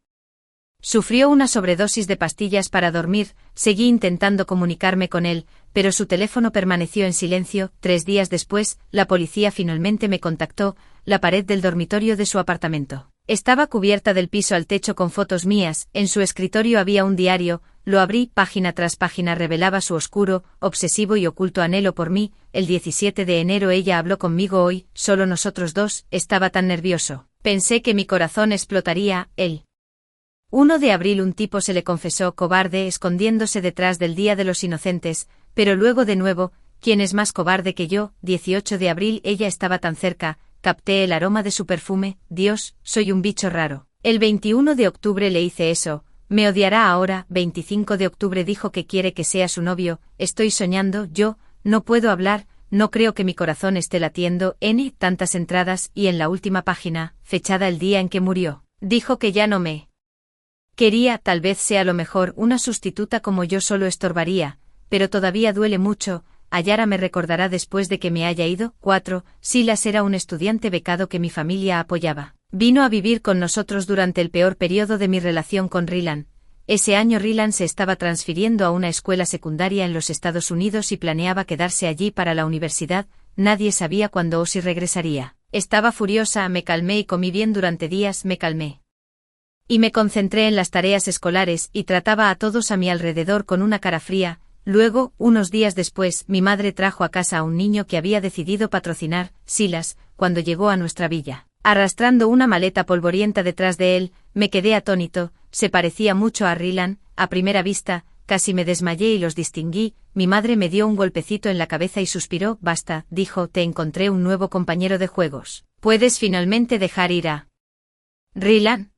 Sufrió una sobredosis de pastillas para dormir, seguí intentando comunicarme con él, pero su teléfono permaneció en silencio. 3 días después, la policía finalmente me contactó, la pared del dormitorio de su apartamento estaba cubierta del piso al techo con fotos mías, en su escritorio había un diario, lo abrí, página tras página revelaba su oscuro, obsesivo y oculto anhelo por mí. El 17 de enero ella habló conmigo hoy, solo nosotros dos, estaba tan nervioso, pensé que mi corazón explotaría. El 1 de abril un tipo se le confesó cobarde escondiéndose detrás del Día de los Inocentes, pero luego de nuevo, ¿quién es más cobarde que yo? 18 de abril ella estaba tan cerca, capté el aroma de su perfume, Dios, soy un bicho raro. El 21 de octubre le hice eso, me odiará ahora. 25 de octubre dijo que quiere que sea su novio, estoy soñando, yo, no puedo hablar, no creo que mi corazón esté latiendo. Tantas entradas y en la última página, fechada el día en que murió, dijo que ya no me quería, tal vez sea lo mejor, una sustituta como yo solo estorbaría, pero todavía duele mucho. Ayara me recordará después de que me haya ido. 4. Silas era un estudiante becado que mi familia apoyaba. Vino a vivir con nosotros durante el peor periodo de mi relación con Rylan. Ese año Rylan se estaba transfiriendo a una escuela secundaria en los Estados Unidos y planeaba quedarse allí para la universidad. Nadie sabía cuándo o si regresaría. Estaba furiosa, me calmé y comí bien durante días, me calmé. Y me concentré en las tareas escolares y trataba a todos a mi alrededor con una cara fría. Luego, unos días después, mi madre trajo a casa a un niño que había decidido patrocinar, Silas, cuando llegó a nuestra villa. Arrastrando una maleta polvorienta detrás de él, me quedé atónito, se parecía mucho a Rylan, a primera vista, casi me desmayé y los distinguí. Mi madre me dio un golpecito en la cabeza y suspiró, basta, dijo, te encontré un nuevo compañero de juegos. Puedes finalmente dejar ir a Rylan.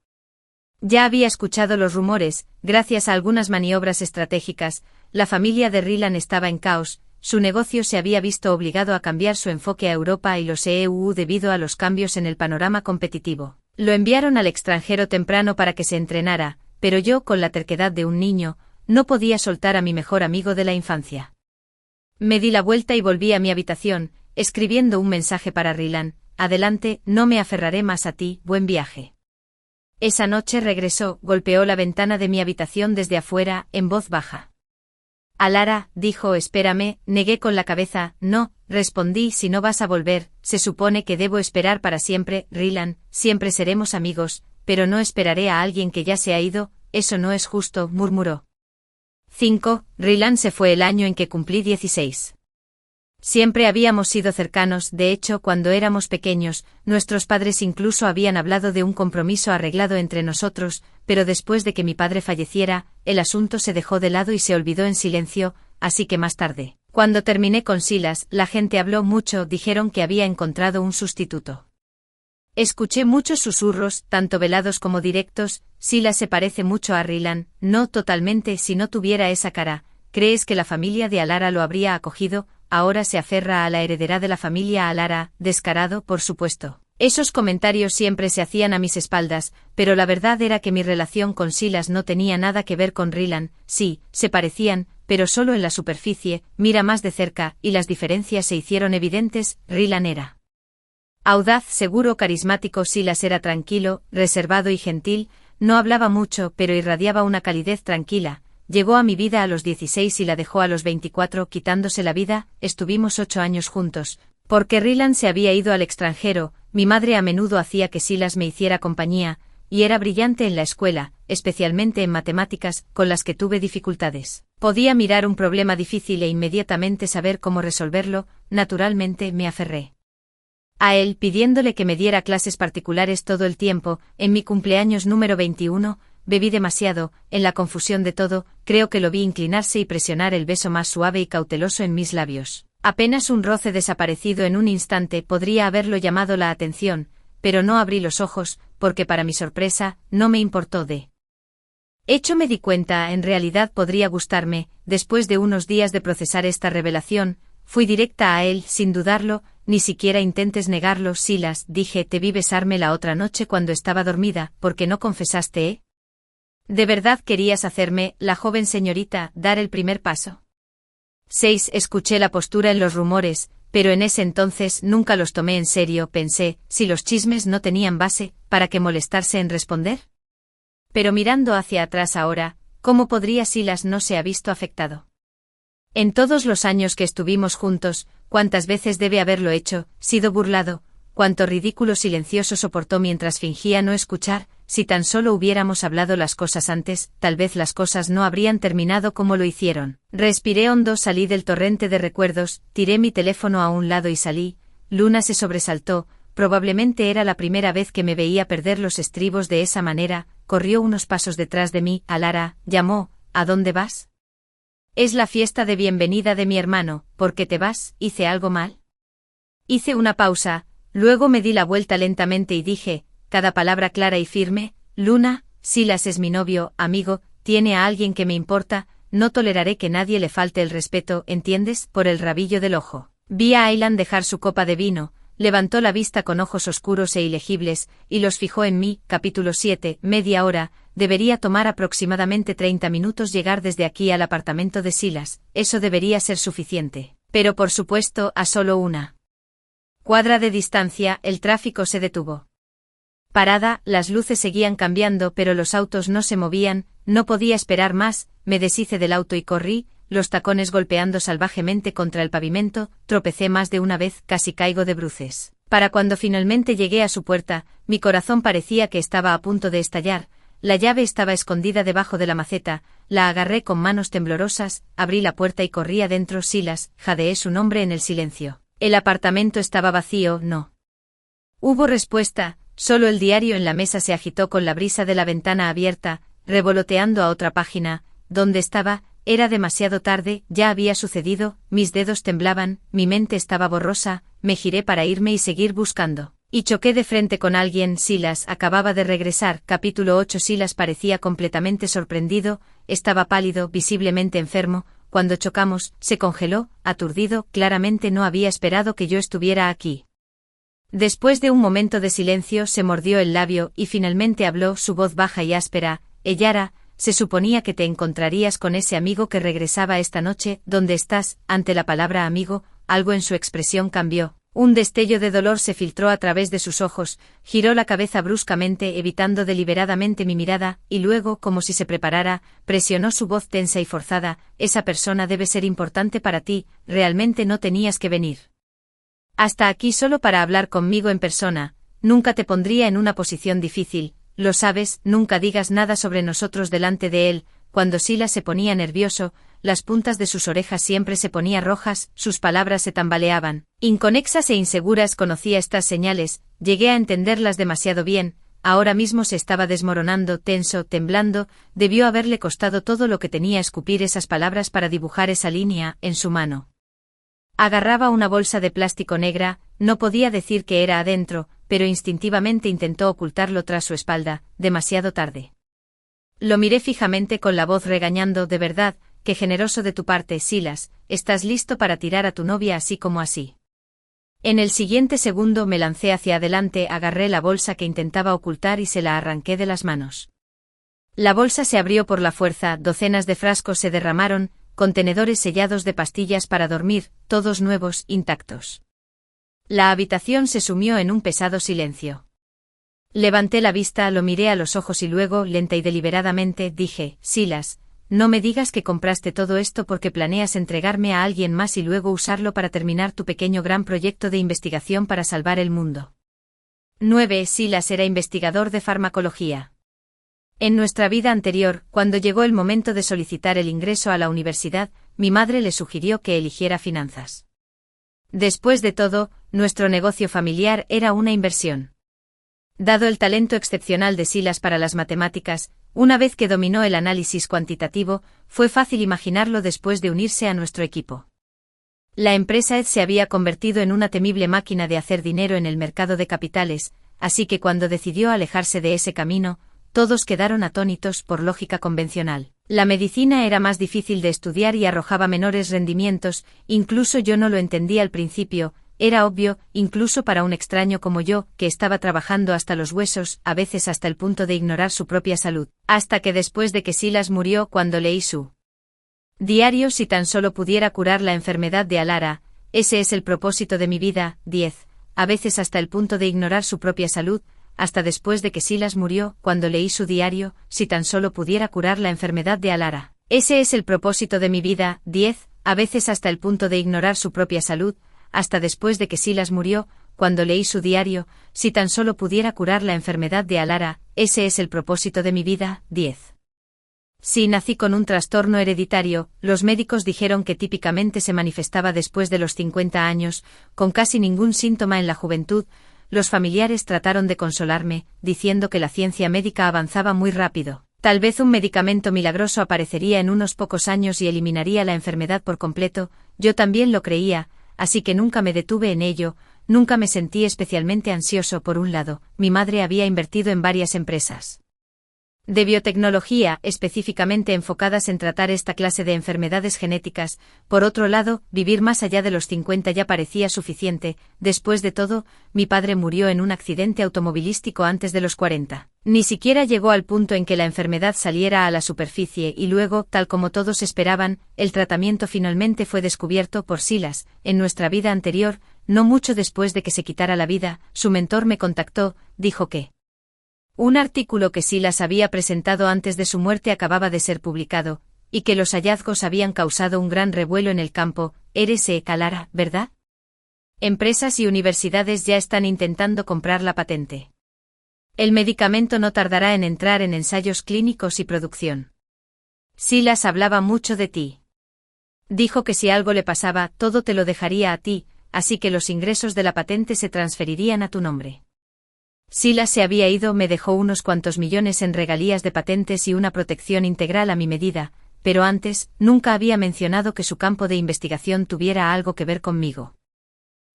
Ya había escuchado los rumores, gracias a algunas maniobras estratégicas, la familia de Rylan estaba en caos, su negocio se había visto obligado a cambiar su enfoque a Europa y los EU debido a los cambios en el panorama competitivo. Lo enviaron al extranjero temprano para que se entrenara, pero yo, con la terquedad de un niño, no podía soltar a mi mejor amigo de la infancia. Me di la vuelta y volví a mi habitación, escribiendo un mensaje para Rylan, adelante, no me aferraré más a ti, buen viaje. Esa noche regresó, golpeó la ventana de mi habitación desde afuera, en voz baja. Alara, dijo, espérame, negué con la cabeza, no, respondí, si no vas a volver, se supone que debo esperar para siempre. Rylan, siempre seremos amigos, pero no esperaré a alguien que ya se ha ido, eso no es justo, murmuró. 5. Rylan se fue el año en que cumplí 16. Siempre habíamos sido cercanos, de hecho, cuando éramos pequeños, nuestros padres incluso habían hablado de un compromiso arreglado entre nosotros, pero después de que mi padre falleciera, el asunto se dejó de lado y se olvidó en silencio, así que más tarde, cuando terminé con Silas, la gente habló mucho, dijeron que había encontrado un sustituto. Escuché muchos susurros, tanto velados como directos. Silas se parece mucho a Rylan, no totalmente. Si no tuviera esa cara, ¿crees que la familia de Alara lo habría acogido? Ahora se aferra a la heredera de la familia Alara, descarado, por supuesto. Esos comentarios siempre se hacían a mis espaldas, pero la verdad era que mi relación con Silas no tenía nada que ver con Rylan. Sí, se parecían, pero solo en la superficie. Mira más de cerca, y las diferencias se hicieron evidentes. Rylan era audaz, seguro, carismático. Silas era tranquilo, reservado y gentil, no hablaba mucho, pero irradiaba una calidez tranquila. Llegó a mi vida a los 16 y la dejó a los 24, quitándose la vida. Estuvimos 8 años juntos. Porque Rylan se había ido al extranjero, mi madre a menudo hacía que Silas me hiciera compañía, y era brillante en la escuela, especialmente en matemáticas, con las que tuve dificultades. Podía mirar un problema difícil e inmediatamente saber cómo resolverlo. Naturalmente me aferré a él, pidiéndole que me diera clases particulares todo el tiempo. En mi cumpleaños número 21, bebí demasiado, en la confusión de todo, creo que lo vi inclinarse y presionar el beso más suave y cauteloso en mis labios. Apenas un roce desaparecido en un instante podría haberlo llamado la atención, pero no abrí los ojos, porque para mi sorpresa, no me importó de hecho me di cuenta, en realidad podría gustarme. Después de unos días de procesar esta revelación, fui directa a él, sin dudarlo. Ni siquiera intentes negarlo, Silas, dije, te vi besarme la otra noche cuando estaba dormida. ¿Por qué no confesaste, eh? ¿De verdad querías hacerme, la joven señorita, dar el primer paso? 6. Escuché la postura en los rumores, pero en ese entonces nunca los tomé en serio. Pensé, si los chismes no tenían base, ¿para qué molestarse en responder? Pero mirando hacia atrás ahora, ¿cómo podría Silas no se ha visto afectado? En todos los años que estuvimos juntos, ¿cuántas veces debe haberlo hecho, sido burlado? ¿Cuánto ridículo silencioso soportó mientras fingía no escuchar? Si tan solo hubiéramos hablado las cosas antes, tal vez las cosas no habrían terminado como lo hicieron. Respiré hondo, salí del torrente de recuerdos, tiré mi teléfono a un lado y salí. Luna se sobresaltó, probablemente era la primera vez que me veía perder los estribos de esa manera. Corrió unos pasos detrás de mí. Alara, llamó, ¿a dónde vas? Es la fiesta de bienvenida de mi hermano. ¿Por qué te vas? ¿Hice algo mal? Hice una pausa, luego me di la vuelta lentamente y dije, cada palabra clara y firme, Luna, Silas es mi novio, amigo, tiene a alguien que me importa, no toleraré que nadie le falte el respeto, ¿entiendes? Por el rabillo del ojo. Vi a Aylan dejar su copa de vino, levantó la vista con ojos oscuros e ilegibles, y los fijó en mí. Capítulo 7, media hora. Debería tomar aproximadamente 30 minutos llegar desde aquí al apartamento de Silas, eso debería ser suficiente. Pero por supuesto, a solo una cuadra de distancia, el tráfico se detuvo. Parada, las luces seguían cambiando pero los autos no se movían, no podía esperar más, me deshice del auto y corrí, los tacones golpeando salvajemente contra el pavimento, tropecé más de una vez, casi caigo de bruces. Para cuando finalmente llegué a su puerta, mi corazón parecía que estaba a punto de estallar. La llave estaba escondida debajo de la maceta, la agarré con manos temblorosas, abrí la puerta y corrí adentro. Silas, jadeé su nombre en el silencio. El apartamento estaba vacío, no hubo respuesta, solo el diario en la mesa se agitó con la brisa de la ventana abierta, revoloteando a otra página. ¿Dónde estaba? Era demasiado tarde, ya había sucedido, mis dedos temblaban, mi mente estaba borrosa, me giré para irme y seguir buscando. Y choqué de frente con alguien. Silas acababa de regresar. Capítulo 8. Silas parecía completamente sorprendido, estaba pálido, visiblemente enfermo. Cuando chocamos, se congeló, aturdido, claramente no había esperado que yo estuviera aquí. Después de un momento de silencio se mordió el labio y finalmente habló, su voz baja y áspera. Yara, se suponía que te encontrarías con ese amigo que regresaba esta noche. ¿Dónde estás? Ante la palabra amigo, algo en su expresión cambió. Un destello de dolor se filtró a través de sus ojos, giró la cabeza bruscamente evitando deliberadamente mi mirada, y luego, como si se preparara, presionó su voz tensa y forzada, esa persona debe ser importante para ti, realmente no tenías que venir hasta aquí solo para hablar conmigo en persona, nunca te pondría en una posición difícil, lo sabes, nunca digas nada sobre nosotros delante de él. Cuando Silas se ponía nervioso, las puntas de sus orejas siempre se ponían rojas, sus palabras se tambaleaban. Inconexas e inseguras conocía estas señales, llegué a entenderlas demasiado bien, ahora mismo se estaba desmoronando, tenso, temblando, debió haberle costado todo lo que tenía escupir esas palabras para dibujar esa línea, en su mano. Agarraba una bolsa de plástico negra, no podía decir qué era adentro, pero instintivamente intentó ocultarlo tras su espalda, demasiado tarde. Lo miré fijamente con la voz regañando, de verdad, qué generoso de tu parte, Silas, estás listo para tirar a tu novia así como así. En el siguiente segundo me lancé hacia adelante, agarré la bolsa que intentaba ocultar y se la arranqué de las manos. La bolsa se abrió por la fuerza, docenas de frascos se derramaron, contenedores sellados de pastillas para dormir, todos nuevos, intactos. La habitación se sumió en un pesado silencio. Levanté la vista, lo miré a los ojos y luego, lenta y deliberadamente, dije, Silas, no me digas que compraste todo esto porque planeas entregarme a alguien más y luego usarlo para terminar tu pequeño gran proyecto de investigación para salvar el mundo. 9. Silas era investigador de farmacología. En nuestra vida anterior, cuando llegó el momento de solicitar el ingreso a la universidad, mi madre le sugirió que eligiera finanzas. Después de todo, nuestro negocio familiar era una inversión. Dado el talento excepcional de Silas para las matemáticas, una vez que dominó el análisis cuantitativo, fue fácil imaginarlo después de unirse a nuestro equipo. La empresa Ed se había convertido en una temible máquina de hacer dinero en el mercado de capitales, así que cuando decidió alejarse de ese camino, todos quedaron atónitos por lógica convencional. La medicina era más difícil de estudiar y arrojaba menores rendimientos, incluso yo no lo entendía al principio, era obvio, incluso para un extraño como yo, que estaba trabajando hasta los huesos, a veces hasta el punto de ignorar su propia salud, hasta que después de que Silas murió cuando leí su diario, si tan solo pudiera curar la enfermedad de Alara, ese es el propósito de mi vida, 10, a veces hasta el punto de ignorar su propia salud, hasta después de que Silas murió, cuando leí su diario, si tan solo pudiera curar la enfermedad de Alara. Ese es el propósito de mi vida, 10, a veces hasta el punto de ignorar su propia salud, hasta después de que Silas murió, cuando leí su diario, si tan solo pudiera curar la enfermedad de Alara, ese es el propósito de mi vida, 10. Sí, nací con un trastorno hereditario, los médicos dijeron que típicamente se manifestaba después de los 50 años, con casi ningún síntoma en la juventud. Los familiares trataron de consolarme, diciendo que la ciencia médica avanzaba muy rápido. Tal vez un medicamento milagroso aparecería en unos pocos años y eliminaría la enfermedad por completo, yo también lo creía, así que nunca me detuve en ello, nunca me sentí especialmente ansioso. Por un lado, mi madre había invertido en varias empresas de biotecnología, específicamente enfocadas en tratar esta clase de enfermedades genéticas. Por otro lado, vivir más allá de los 50 ya parecía suficiente. Después de todo, mi padre murió en un accidente automovilístico antes de los 40. Ni siquiera llegó al punto en que la enfermedad saliera a la superficie y luego, tal como todos esperaban, el tratamiento finalmente fue descubierto por Silas. En nuestra vida anterior, no mucho después de que se quitara la vida, su mentor me contactó, dijo que un artículo que Silas había presentado antes de su muerte acababa de ser publicado, y que los hallazgos habían causado un gran revuelo en el campo. Eres Alara, ¿verdad? Empresas y universidades ya están intentando comprar la patente. El medicamento no tardará en entrar en ensayos clínicos y producción. Silas hablaba mucho de ti. Dijo que si algo le pasaba, todo te lo dejaría a ti, así que los ingresos de la patente se transferirían a tu nombre. Silas se había ido, me dejó unos cuantos millones en regalías de patentes y una protección integral a mi medida, pero antes, nunca había mencionado que su campo de investigación tuviera algo que ver conmigo.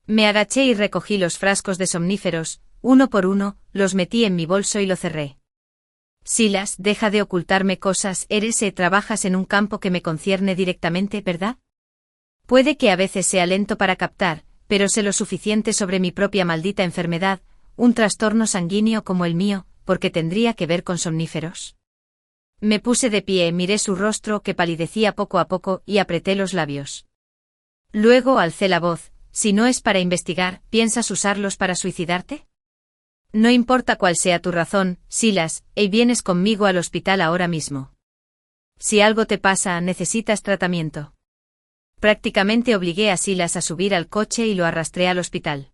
Me agaché y recogí los frascos de somníferos, uno por uno, los metí en mi bolso y lo cerré. Silas, deja de ocultarme cosas, trabajas en un campo que me concierne directamente, ¿verdad? Puede que a veces sea lento para captar, pero sé lo suficiente sobre mi propia maldita enfermedad, un trastorno sanguíneo como el mío, porque tendría que ver con somníferos. Me puse de pie, miré su rostro que palidecía poco a poco y apreté los labios. Luego alcé la voz, si no es para investigar, ¿piensas usarlos para suicidarte? No importa cuál sea tu razón, Silas, vienes conmigo al hospital ahora mismo. Si algo te pasa, necesitas tratamiento. Prácticamente obligué a Silas a subir al coche y lo arrastré al hospital.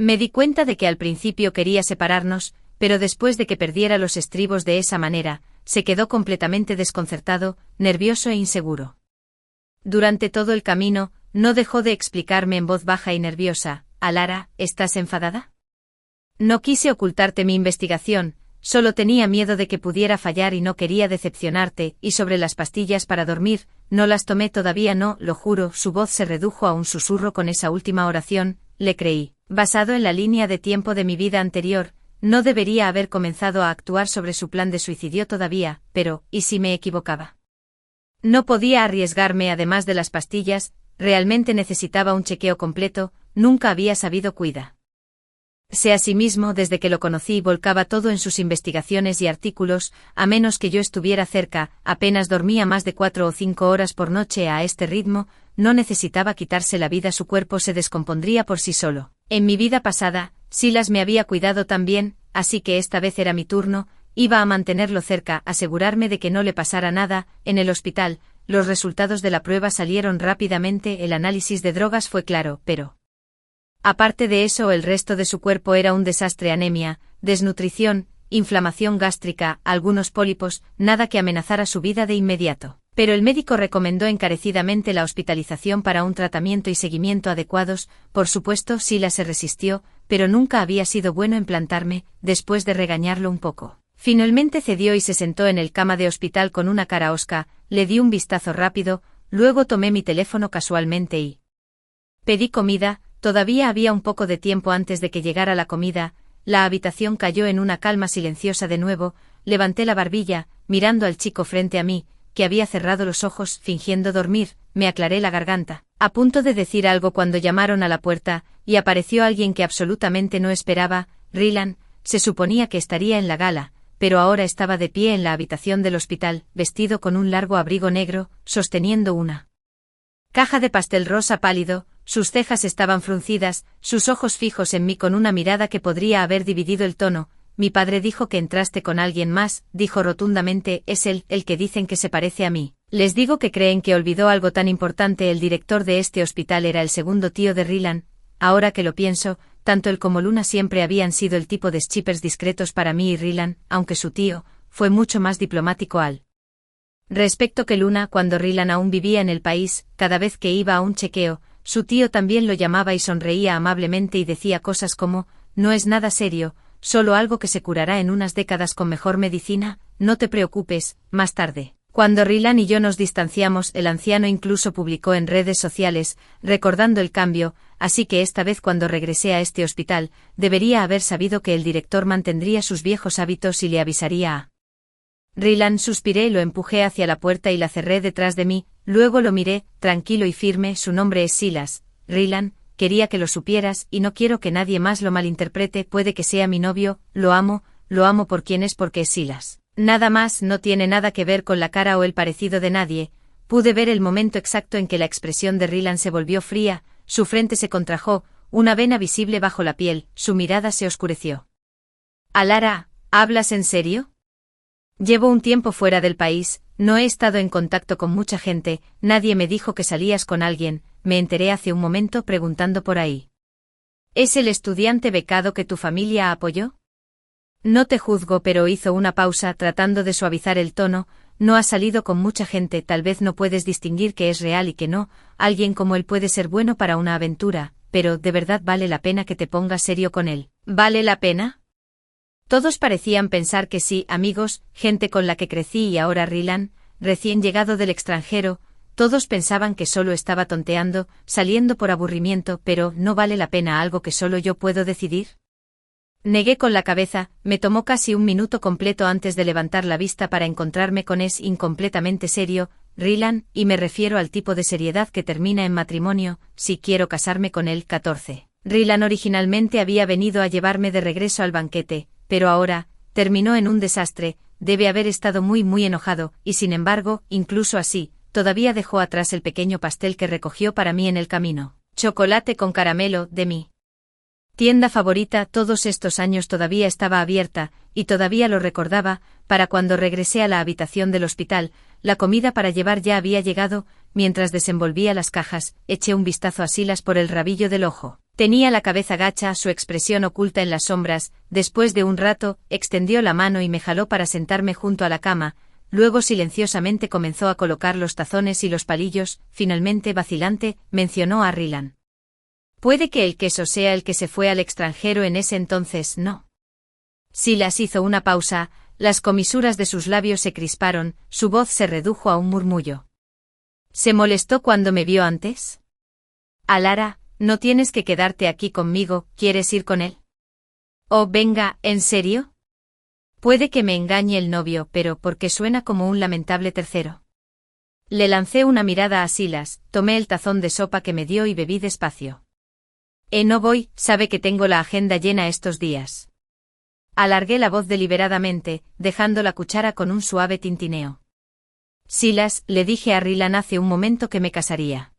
Me di cuenta de que al principio quería separarnos, pero después de que perdiera los estribos de esa manera, se quedó completamente desconcertado, nervioso e inseguro. Durante todo el camino, no dejó de explicarme en voz baja y nerviosa: Alara, ¿estás enfadada? No quise ocultarte mi investigación, solo tenía miedo de que pudiera fallar y no quería decepcionarte, y sobre las pastillas para dormir, no las tomé todavía, no, lo juro. Su voz se redujo a un susurro con esa última oración. Le creí. Basado en la línea de tiempo de mi vida anterior, no debería haber comenzado a actuar sobre su plan de suicidio todavía, pero, ¿y si me equivocaba? No podía arriesgarme. Además de las pastillas, realmente necesitaba un chequeo completo, nunca había sabido cuidar. Asimismo, desde que lo conocí, volcaba todo en sus investigaciones y artículos, a menos que yo estuviera cerca. Apenas dormía más de 4 o 5 horas por noche. A este ritmo, no necesitaba quitarse la vida, su cuerpo se descompondría por sí solo. En mi vida pasada, Silas me había cuidado tan bien, así que esta vez era mi turno. Iba a mantenerlo cerca, asegurarme de que no le pasara nada. En el hospital, los resultados de la prueba salieron rápidamente, el análisis de drogas fue claro, pero aparte de eso, el resto de su cuerpo era un desastre: anemia, desnutrición, inflamación gástrica, algunos pólipos, nada que amenazara su vida de inmediato. Pero el médico recomendó encarecidamente la hospitalización para un tratamiento y seguimiento adecuados. Por supuesto, Silas se resistió, pero nunca había sido bueno en plantarme. Después de regañarlo un poco, finalmente cedió y se sentó en el cama de hospital con una cara hosca. Le di un vistazo rápido, luego tomé mi teléfono casualmente y pedí comida. Todavía había un poco de tiempo antes de que llegara la comida. La habitación cayó en una calma silenciosa de nuevo. Levanté la barbilla, mirando al chico frente a mí, que había cerrado los ojos, fingiendo dormir. Me aclaré la garganta, a punto de decir algo cuando llamaron a la puerta, y apareció alguien que absolutamente no esperaba. Rylan. Se suponía que estaría en la gala, pero ahora estaba de pie en la habitación del hospital, vestido con un largo abrigo negro, sosteniendo una caja de pastel rosa pálido. Sus cejas estaban fruncidas, sus ojos fijos en mí con una mirada que podría haber dividido el tono. Mi padre dijo que entraste con alguien más, dijo rotundamente. Es él, el que dicen que se parece a mí. Les digo que creen que olvidó algo tan importante. El director de este hospital era el segundo tío de Rylan. Ahora que lo pienso, tanto él como Luna siempre habían sido el tipo de skippers discretos para mí y Rylan, aunque su tío fue mucho más diplomático al respecto que Luna. Cuando Rylan aún vivía en el país, cada vez que iba a un chequeo, su tío también lo llamaba y sonreía amablemente y decía cosas como: no es nada serio, solo algo que se curará en unas décadas con mejor medicina, no te preocupes. Más tarde, cuando Rylan y yo nos distanciamos, el anciano incluso publicó en redes sociales, recordando el cambio, así que esta vez cuando regresé a este hospital, debería haber sabido que el director mantendría sus viejos hábitos y le avisaría a Rylan. Suspiré, lo empujé hacia la puerta y la cerré detrás de mí, luego lo miré, tranquilo y firme. Su nombre es Silas. Rylan, quería que lo supieras, y no quiero que nadie más lo malinterprete. Puede que sea mi novio, lo amo por quien es, porque es Silas. Nada más, no tiene nada que ver con la cara o el parecido de nadie. Pude ver el momento exacto en que la expresión de Rylan se volvió fría, su frente se contrajo, una vena visible bajo la piel, su mirada se oscureció. Alara, ¿hablas en serio? Llevo un tiempo fuera del país, no he estado en contacto con mucha gente, nadie me dijo que salías con alguien, me enteré hace un momento preguntando por ahí. ¿Es el estudiante becado que tu familia apoyó? No te juzgo, pero hizo una pausa tratando de suavizar el tono. No has salido con mucha gente, tal vez no puedes distinguir qué es real y qué no. Alguien como él puede ser bueno para una aventura, pero ¿de verdad vale la pena que te pongas serio con él? ¿Vale la pena? Todos parecían pensar que sí, amigos, gente con la que crecí, y ahora Rylan, recién llegado del extranjero. Todos pensaban que solo estaba tonteando, saliendo por aburrimiento, pero ¿no vale la pena algo que solo yo puedo decidir? Negué con la cabeza. Me tomó casi un minuto completo antes de levantar la vista para encontrarme con es incompletamente serio. Rylan, y me refiero al tipo de seriedad que termina en matrimonio, si quiero casarme con él. 14. Rylan originalmente había venido a llevarme de regreso al banquete, pero ahora, terminó en un desastre. Debe haber estado muy enojado, y sin embargo, incluso así, todavía dejó atrás el pequeño pastel que recogió para mí en el camino. Chocolate con caramelo, de mi tienda favorita. Todos estos años todavía estaba abierta, y todavía lo recordaba. Para cuando regresé a la habitación del hospital, la comida para llevar ya había llegado. Mientras desenvolvía las cajas, eché un vistazo a Silas por el rabillo del ojo. Tenía la cabeza gacha, su expresión oculta en las sombras. Después de un rato, extendió la mano y me jaló para sentarme junto a la cama. luego silenciosamente comenzó a colocar los tazones y los palillos, finalmente, vacilante, mencionó a Rylan. Puede que el queso sea el que se fue al extranjero en ese entonces, ¿no? Silas hizo una pausa, las comisuras de sus labios se crisparon, su voz se redujo a un murmullo. ¿Se molestó cuando me vio antes? Alara, no tienes que quedarte aquí conmigo, ¿quieres ir con él? Oh, venga, ¿en serio? Puede que me engañe el novio, pero porque suena como un lamentable tercero. Le lancé una mirada a Silas, tomé el tazón de sopa que me dio y bebí despacio. No voy, sabe que tengo la agenda llena estos días. Alargué la voz deliberadamente, dejando la cuchara con un suave tintineo. Silas, le dije a Rylan hace un momento que me casaría.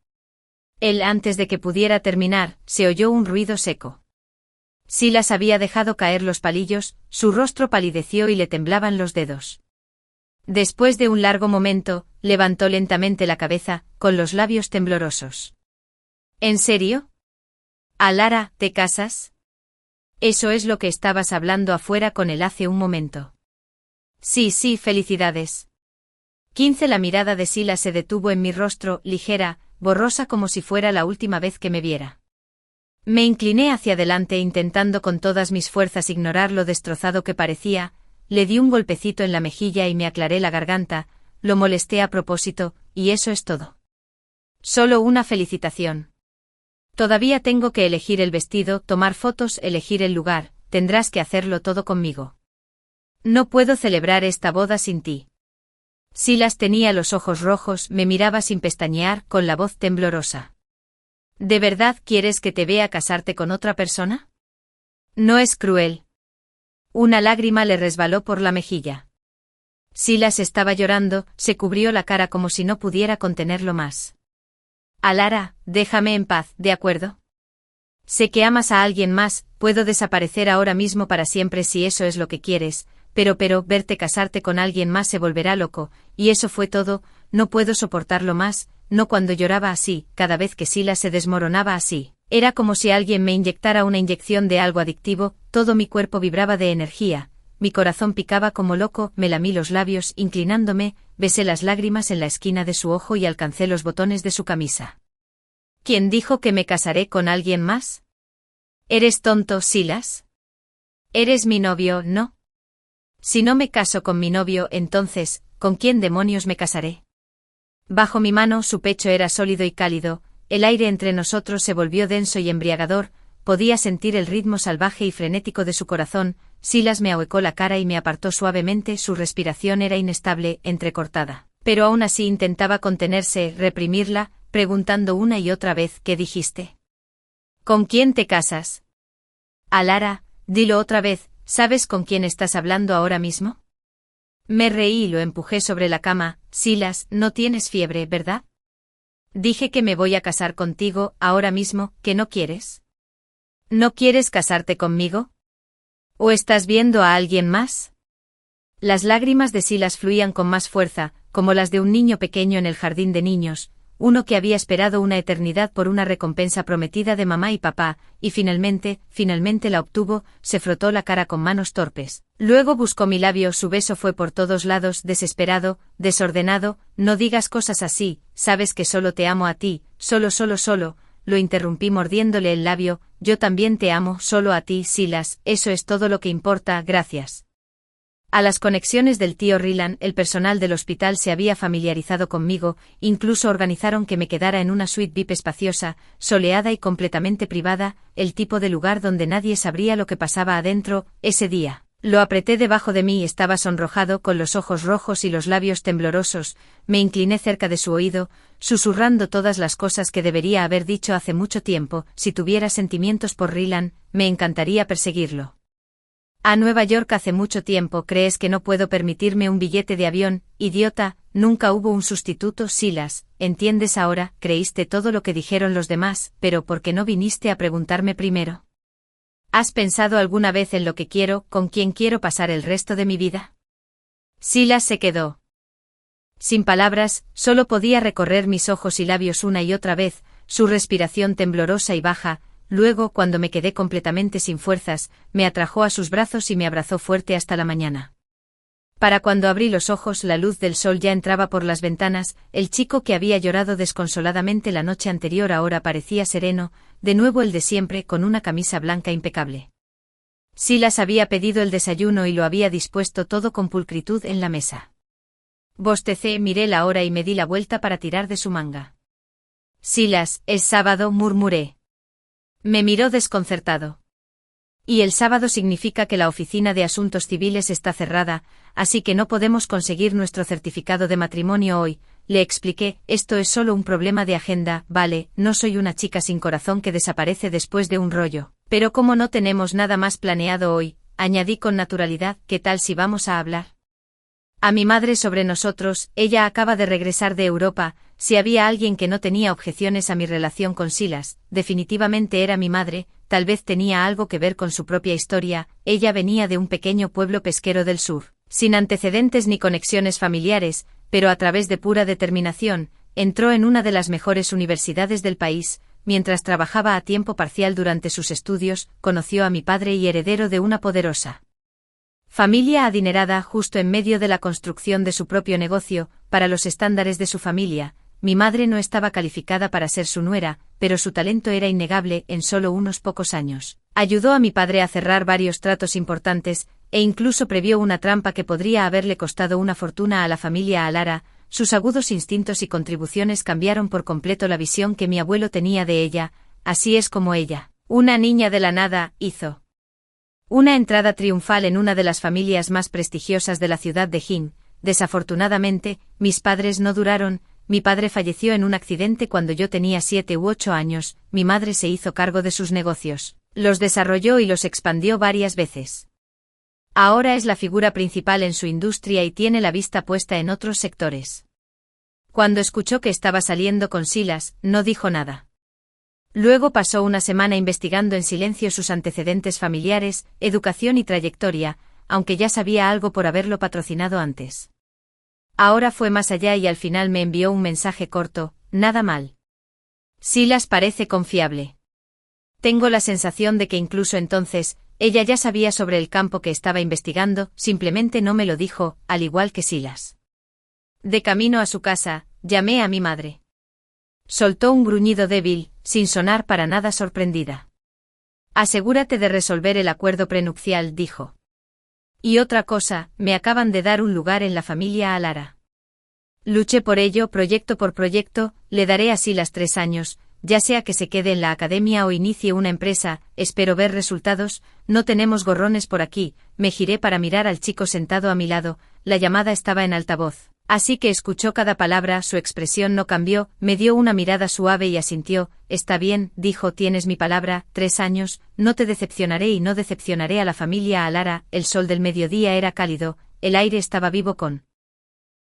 Él, antes de que pudiera terminar, se oyó un ruido seco. Silas había dejado caer los palillos, su rostro palideció y le temblaban los dedos. Después de un largo momento, levantó lentamente la cabeza, con los labios temblorosos. ¿En serio? Alara, ¿te casas? Eso es lo que estabas hablando afuera con él hace un momento. Sí, felicidades. 15. La mirada de Silas se detuvo en mi rostro, ligera, borrosa como si fuera la última vez que me viera. Me incliné hacia adelante intentando con todas mis fuerzas ignorar lo destrozado que parecía, le di un golpecito en la mejilla y me aclaré la garganta, lo molesté a propósito, y eso es todo. Solo una felicitación. Todavía tengo que elegir el vestido, tomar fotos, elegir el lugar, tendrás que hacerlo todo conmigo. No puedo celebrar esta boda sin ti. Silas tenía los ojos rojos, me miraba sin pestañear, con la voz temblorosa. ¿De verdad quieres que te vea casarte con otra persona? No es cruel. Una lágrima le resbaló por la mejilla. Silas estaba llorando, se cubrió la cara como si no pudiera contenerlo más. Alara, déjame en paz, ¿de acuerdo? Sé que amas a alguien más, puedo desaparecer ahora mismo para siempre si eso es lo que quieres, pero verte casarte con alguien más se volverá loco, y eso fue todo, no puedo soportarlo más, no cuando lloraba así, cada vez que Silas se desmoronaba así. Era como si alguien me inyectara una inyección de algo adictivo, todo mi cuerpo vibraba de energía, mi corazón picaba como loco, me lamí los labios, inclinándome, besé las lágrimas en la esquina de su ojo y alcancé los botones de su camisa. ¿Quién dijo que me casaré con alguien más? ¿Eres tonto, Silas? Eres mi novio, ¿no? Si no me caso con mi novio, entonces, ¿con quién demonios me casaré? Bajo mi mano su pecho era sólido y cálido, el aire entre nosotros se volvió denso y embriagador, podía sentir el ritmo salvaje y frenético de su corazón. Silas me ahuecó la cara y me apartó suavemente, su respiración era inestable, entrecortada, pero aún así intentaba contenerse, reprimirla, preguntando una y otra vez, ¿qué dijiste? ¿Con quién te casas? Alara, dilo otra vez, ¿sabes con quién estás hablando ahora mismo? Me reí y lo empujé sobre la cama. Silas, no tienes fiebre, ¿verdad? Dije que me voy a casar contigo, ahora mismo, ¿que no quieres? ¿No quieres casarte conmigo? ¿O estás viendo a alguien más? Las lágrimas de Silas fluían con más fuerza, como las de un niño pequeño en el jardín de niños, uno que había esperado una eternidad por una recompensa prometida de mamá y papá, y finalmente la obtuvo. Se frotó la cara con manos torpes. Luego buscó mi labio, su beso fue por todos lados, desesperado, desordenado. No digas cosas así, sabes que solo te amo a ti, solo, lo interrumpí mordiéndole el labio. Yo también te amo, solo a ti, Silas, eso es todo lo que importa, gracias. A las conexiones del tío Rylan, el personal del hospital se había familiarizado conmigo, incluso organizaron que me quedara en una suite VIP espaciosa, soleada y completamente privada, el tipo de lugar donde nadie sabría lo que pasaba adentro. Ese día, lo apreté debajo de mí y estaba sonrojado, con los ojos rojos y los labios temblorosos. Me incliné cerca de su oído, susurrando todas las cosas que debería haber dicho hace mucho tiempo. Si tuviera sentimientos por Rylan, me encantaría perseguirlo. A Nueva York hace mucho tiempo. ¿Crees que no puedo permitirme un billete de avión, idiota? Nunca hubo un sustituto, Silas, ¿entiendes ahora? Creíste todo lo que dijeron los demás, pero ¿por qué no viniste a preguntarme primero? ¿Has pensado alguna vez en lo que quiero, con quién quiero pasar el resto de mi vida? Silas se quedó sin palabras, solo podía recorrer mis ojos y labios una y otra vez, su respiración temblorosa y baja. Luego, cuando me quedé completamente sin fuerzas, me atrajo a sus brazos y me abrazó fuerte hasta la mañana. Para cuando abrí los ojos la luz del sol ya entraba por las ventanas, el chico que había llorado desconsoladamente la noche anterior ahora parecía sereno, de nuevo el de siempre con una camisa blanca impecable. Silas había pedido el desayuno y lo había dispuesto todo con pulcritud en la mesa. Bostecé, miré la hora y me di la vuelta para tirar de su manga. Silas, es sábado, murmuré. Me miró desconcertado. Y el sábado significa que la oficina de asuntos civiles está cerrada, así que no podemos conseguir nuestro certificado de matrimonio hoy, le expliqué, esto es solo un problema de agenda, vale, no soy una chica sin corazón que desaparece después de un rollo, pero como no tenemos nada más planeado hoy, añadí con naturalidad, ¿qué tal si vamos a hablar a mi madre sobre nosotros? Ella acaba de regresar de Europa. Si había alguien que no tenía objeciones a mi relación con Silas, definitivamente era mi madre. Tal vez tenía algo que ver con su propia historia. Ella venía de un pequeño pueblo pesquero del sur, sin antecedentes ni conexiones familiares, pero a través de pura determinación, entró en una de las mejores universidades del país. Mientras trabajaba a tiempo parcial durante sus estudios, conoció a mi padre y heredero de una poderosa familia adinerada justo en medio de la construcción de su propio negocio. Para los estándares de su familia, mi madre no estaba calificada para ser su nuera, pero su talento era innegable. En solo unos pocos años ayudó a mi padre a cerrar varios tratos importantes, e incluso previó una trampa que podría haberle costado una fortuna a la familia Alara. Sus agudos instintos y contribuciones cambiaron por completo la visión que mi abuelo tenía de ella. Así es como ella, una niña de la nada, hizo una entrada triunfal en una de las familias más prestigiosas de la ciudad de Jin. Desafortunadamente, mis padres no duraron. Mi padre falleció en un accidente cuando yo tenía 7 u 8 años. Mi madre se hizo cargo de sus negocios, los desarrolló y los expandió varias veces. Ahora es la figura principal en su industria y tiene la vista puesta en otros sectores. Cuando escuchó que estaba saliendo con Silas, no dijo nada. Luego pasó una semana investigando en silencio sus antecedentes familiares, educación y trayectoria, aunque ya sabía algo por haberlo patrocinado antes. Ahora fue más allá y al final me envió un mensaje corto: nada mal. Silas parece confiable. Tengo la sensación de que incluso entonces, ella ya sabía sobre el campo que estaba investigando, simplemente no me lo dijo, al igual que Silas. De camino a su casa, llamé a mi madre. Soltó un gruñido débil, sin sonar para nada sorprendida. Asegúrate de resolver el acuerdo prenupcial, dijo. Y otra cosa, me acaban de dar un lugar en la familia Alara. Luché por ello proyecto por proyecto, le daré a Silas 3 años, ya sea que se quede en la academia o inicie una empresa, espero ver resultados. No tenemos gorrones por aquí. Me giré para mirar al chico sentado a mi lado. La llamada estaba en altavoz, así que escuchó cada palabra. Su expresión no cambió, me dio una mirada suave y asintió. Está bien, dijo, tienes mi palabra, 3 años, no te decepcionaré y no decepcionaré a la familia Alara. El sol del mediodía era cálido, el aire estaba vivo con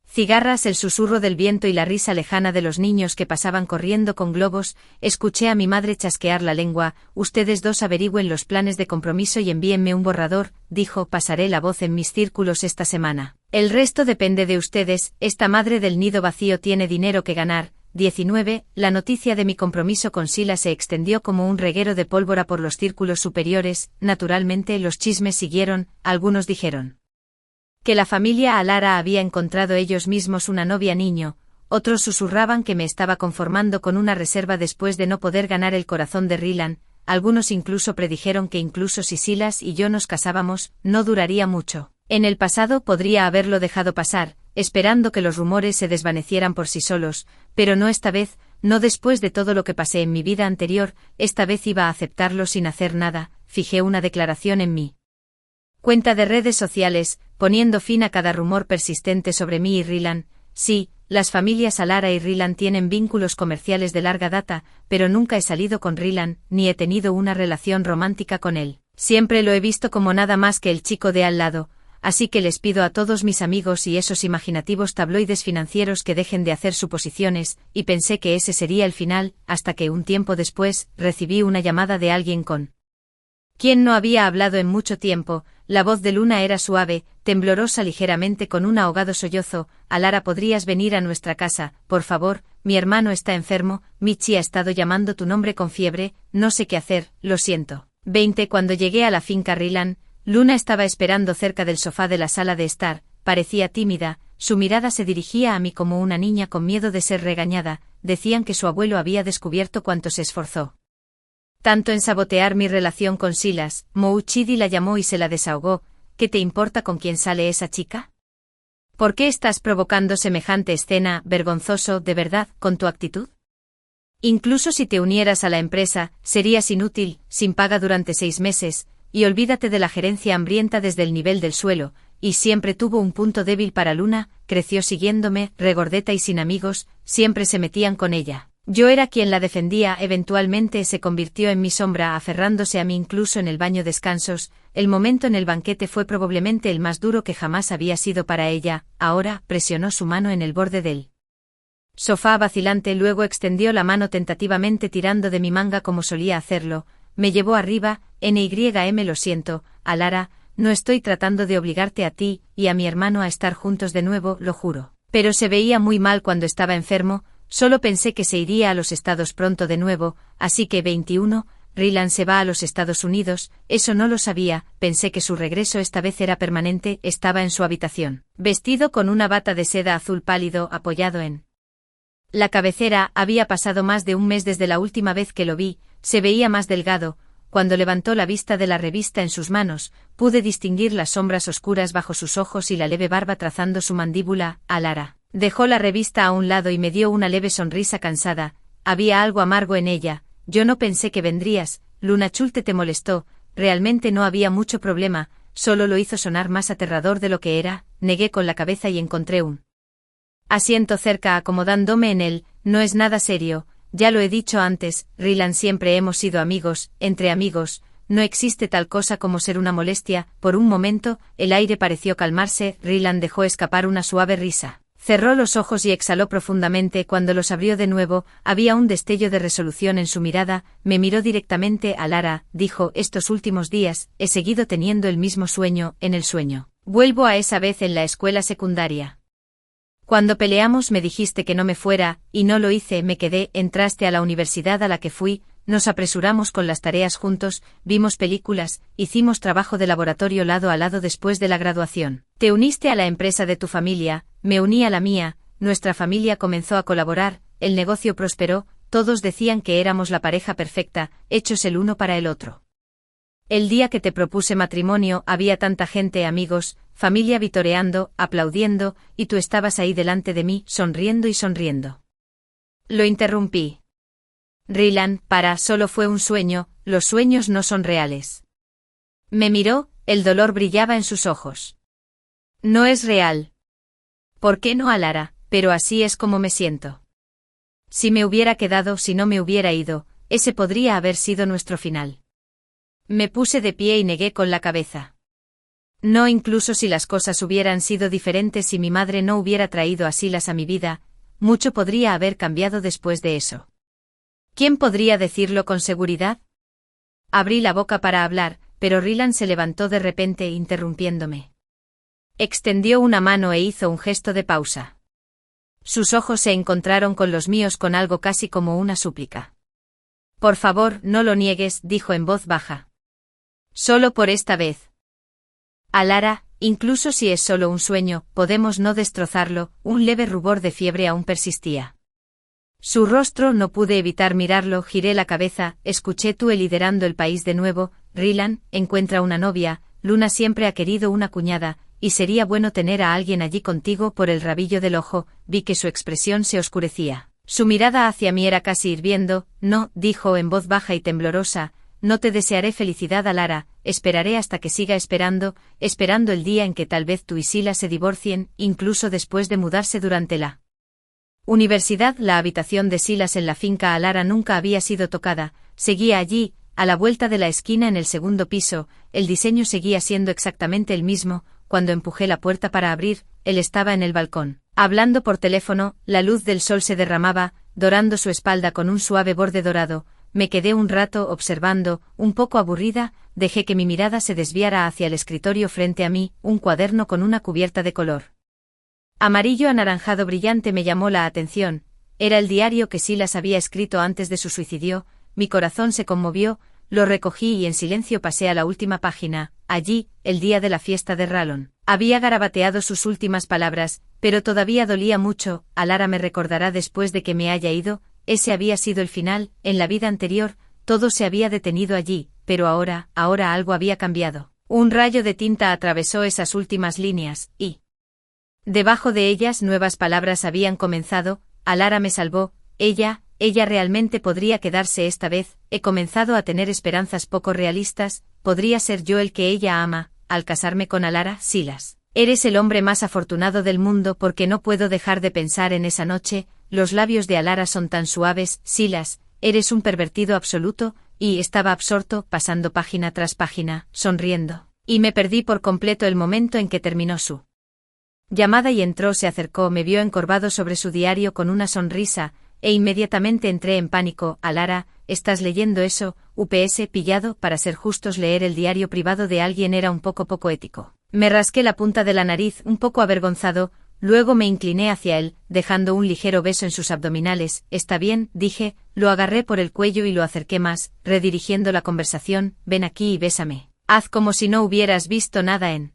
cigarras, el susurro del viento y la risa lejana de los niños que pasaban corriendo con globos. Escuché a mi madre chasquear la lengua. Ustedes dos averigüen los planes de compromiso y envíenme un borrador, dijo, pasaré la voz en mis círculos esta semana. El resto depende de ustedes. Esta madre del nido vacío tiene dinero que ganar. 19. La noticia de mi compromiso con Silas se extendió como un reguero de pólvora por los círculos superiores. Naturalmente los chismes siguieron. Algunos dijeron que la familia Alara había encontrado ellos mismos una novia niño, otros susurraban que me estaba conformando con una reserva después de no poder ganar el corazón de Rylan. Algunos incluso predijeron que incluso si Silas y yo nos casábamos, no duraría mucho. En el pasado podría haberlo dejado pasar, esperando que los rumores se desvanecieran por sí solos, pero no esta vez, no después de todo lo que pasé en mi vida anterior. Esta vez iba a aceptarlo sin hacer nada. Fijé una declaración en mi cuenta de redes sociales, poniendo fin a cada rumor persistente sobre mí y Rylan. Sí, las familias Alara y Rylan tienen vínculos comerciales de larga data, pero nunca he salido con Rylan, ni he tenido una relación romántica con él. Siempre lo he visto como nada más que el chico de al lado, así que les pido a todos mis amigos y esos imaginativos tabloides financieros que dejen de hacer suposiciones, y pensé que ese sería el final, hasta que un tiempo después, recibí una llamada de alguien con quien no había hablado en mucho tiempo. La voz de Luna era suave, temblorosa ligeramente con un ahogado sollozo. Alara, ¿podrías venir a nuestra casa, por favor? Mi hermano está enfermo, Michi ha estado llamando tu nombre con fiebre, no sé qué hacer, lo siento. 20. Cuando llegué a la finca Rylan, Luna estaba esperando cerca del sofá de la sala de estar. parecía tímida, su mirada se dirigía a mí como una niña con miedo de ser regañada. Decían que su abuelo había descubierto cuánto se esforzó tanto en sabotear mi relación con Silas. Mouchidi la llamó y se la desahogó. ¿Qué te importa con quién sale esa chica? ¿Por qué estás provocando semejante escena, vergonzoso, de verdad, con tu actitud? Incluso si te unieras a la empresa, serías inútil, sin paga durante 6 meses, y olvídate de la gerencia hambrienta desde el nivel del suelo, y siempre tuvo un punto débil para Luna, creció siguiéndome, regordeta y sin amigos, siempre se metían con ella. Yo era quien la defendía, eventualmente se convirtió en mi sombra aferrándose a mí incluso en el baño descansos. El momento en el banquete fue probablemente el más duro que jamás había sido para ella. Ahora, presionó su mano en el borde del sofá vacilante, luego extendió la mano tentativamente tirando de mi manga como solía hacerlo. Me llevó arriba. NYM Lo siento, Alara, no estoy tratando de obligarte a ti y a mi hermano a estar juntos de nuevo, lo juro. Pero se veía muy mal cuando estaba enfermo. Solo pensé que se iría a los Estados pronto de nuevo, así que 21, Rylan se va a los Estados Unidos, eso no lo sabía, pensé que su regreso esta vez era permanente. Estaba en su habitación, vestido con una bata de seda azul pálido apoyado en la cabecera. Había pasado más de un mes desde la última vez que lo vi, se veía más delgado. Cuando levantó la vista de la revista en sus manos, pude distinguir las sombras oscuras bajo sus ojos y la leve barba trazando su mandíbula. Alara dejó la revista a un lado y me dio una leve sonrisa cansada. Había algo amargo en ella. Yo no pensé que vendrías. Luna Chulte te molestó. Realmente no había mucho problema, solo lo hizo sonar más aterrador de lo que era. Negué con la cabeza y encontré un asiento cerca acomodándome en él. No es nada serio, ya lo he dicho antes, Rylan, siempre hemos sido amigos, entre amigos. No existe tal cosa como ser una molestia. Por un momento, el aire pareció calmarse. Rylan dejó escapar una suave risa. Cerró los ojos y exhaló profundamente. Cuando los abrió de nuevo, había un destello de resolución en su mirada. Me miró directamente. Alara, dijo, estos últimos días, he seguido teniendo el mismo sueño. En el sueño vuelvo a esa vez en la escuela secundaria. Cuando peleamos me dijiste que no me fuera, y no lo hice. Me quedé. Entraste a la universidad a la que fui, nos apresuramos con las tareas juntos, vimos películas, hicimos trabajo de laboratorio lado a lado después de la graduación. Te uniste a la empresa de tu familia, me uní a la mía, nuestra familia comenzó a colaborar, el negocio prosperó, todos decían que éramos la pareja perfecta, hechos el uno para el otro. El día que te propuse matrimonio había tanta gente, amigos, familia vitoreando, aplaudiendo, y tú estabas ahí delante de mí, sonriendo y sonriendo. Lo interrumpí. Rylan, solo fue un sueño, los sueños no son reales. Me miró, el dolor brillaba en sus ojos. No es real. ¿Por qué no, Alara? Pero así es como me siento. Si me hubiera quedado, si no me hubiera ido, ese podría haber sido nuestro final. Me puse de pie y negué con la cabeza. No, incluso si las cosas hubieran sido diferentes, si mi madre no hubiera traído a Silas a mi vida, mucho podría haber cambiado después de eso. ¿Quién podría decirlo con seguridad? Abrí la boca para hablar, pero Rylan se levantó de repente interrumpiéndome. Extendió una mano e hizo un gesto de pausa. Sus ojos se encontraron con los míos con algo casi como una súplica. Por favor, no lo niegues, dijo en voz baja. Solo por esta vez. Alara, incluso si es solo un sueño, podemos no destrozarlo. Un leve rubor de fiebre aún persistía. Su rostro, no pude evitar mirarlo, giré la cabeza, escuché tú liderando el país de nuevo. Rylan, encuentra una novia, Luna siempre ha querido una cuñada, y sería bueno tener a alguien allí contigo. Por el rabillo del ojo, vi que su expresión se oscurecía. Su mirada hacia mí era casi hirviendo. No, dijo en voz baja y temblorosa, no te desearé felicidad, Alara, esperaré hasta que siga esperando el día en que tal vez tú y Silas se divorcien, incluso después de mudarse durante la universidad. La habitación de Silas en la finca Alara nunca había sido tocada, seguía allí, a la vuelta de la esquina en el segundo piso, el diseño seguía siendo exactamente el mismo. Cuando empujé la puerta para abrir, él estaba en el balcón, hablando por teléfono. La luz del sol se derramaba, dorando su espalda con un suave borde dorado. Me quedé un rato observando, un poco aburrida, dejé que mi mirada se desviara hacia el escritorio frente a mí. Un cuaderno con una cubierta de color amarillo anaranjado brillante me llamó la atención. Era el diario que Silas había escrito antes de su suicidio. Mi corazón se conmovió, lo recogí y en silencio pasé a la última página. Allí, el día de la fiesta de Rallon. Había garabateado sus últimas palabras, pero todavía dolía mucho. Alara me recordará después de que me haya ido, ese había sido el final. En la vida anterior, todo se había detenido allí, pero ahora algo había cambiado. Un rayo de tinta atravesó esas últimas líneas, y debajo de ellas nuevas palabras habían comenzado. Alara me salvó, ella realmente podría quedarse esta vez. He comenzado a tener esperanzas poco realistas. ¿Podría ser yo el que ella ama, al casarme con Alara? Silas, eres el hombre más afortunado del mundo porque no puedo dejar de pensar en esa noche. Los labios de Alara son tan suaves. Silas, eres un pervertido absoluto. Y estaba absorto, pasando página tras página, sonriendo. Y me perdí por completo el momento en que terminó su llamada y entró. Se acercó, me vio encorvado sobre su diario con una sonrisa, e inmediatamente entré en pánico. Alara, ¿estás leyendo eso? UPS pillado. Para ser justos, leer el diario privado de alguien era un poco ético. Me rasqué la punta de la nariz, un poco avergonzado, luego me incliné hacia él, dejando un ligero beso en sus abdominales. Está bien, dije, lo agarré por el cuello y lo acerqué más, redirigiendo la conversación. Ven aquí y bésame. Haz como si no hubieras visto nada en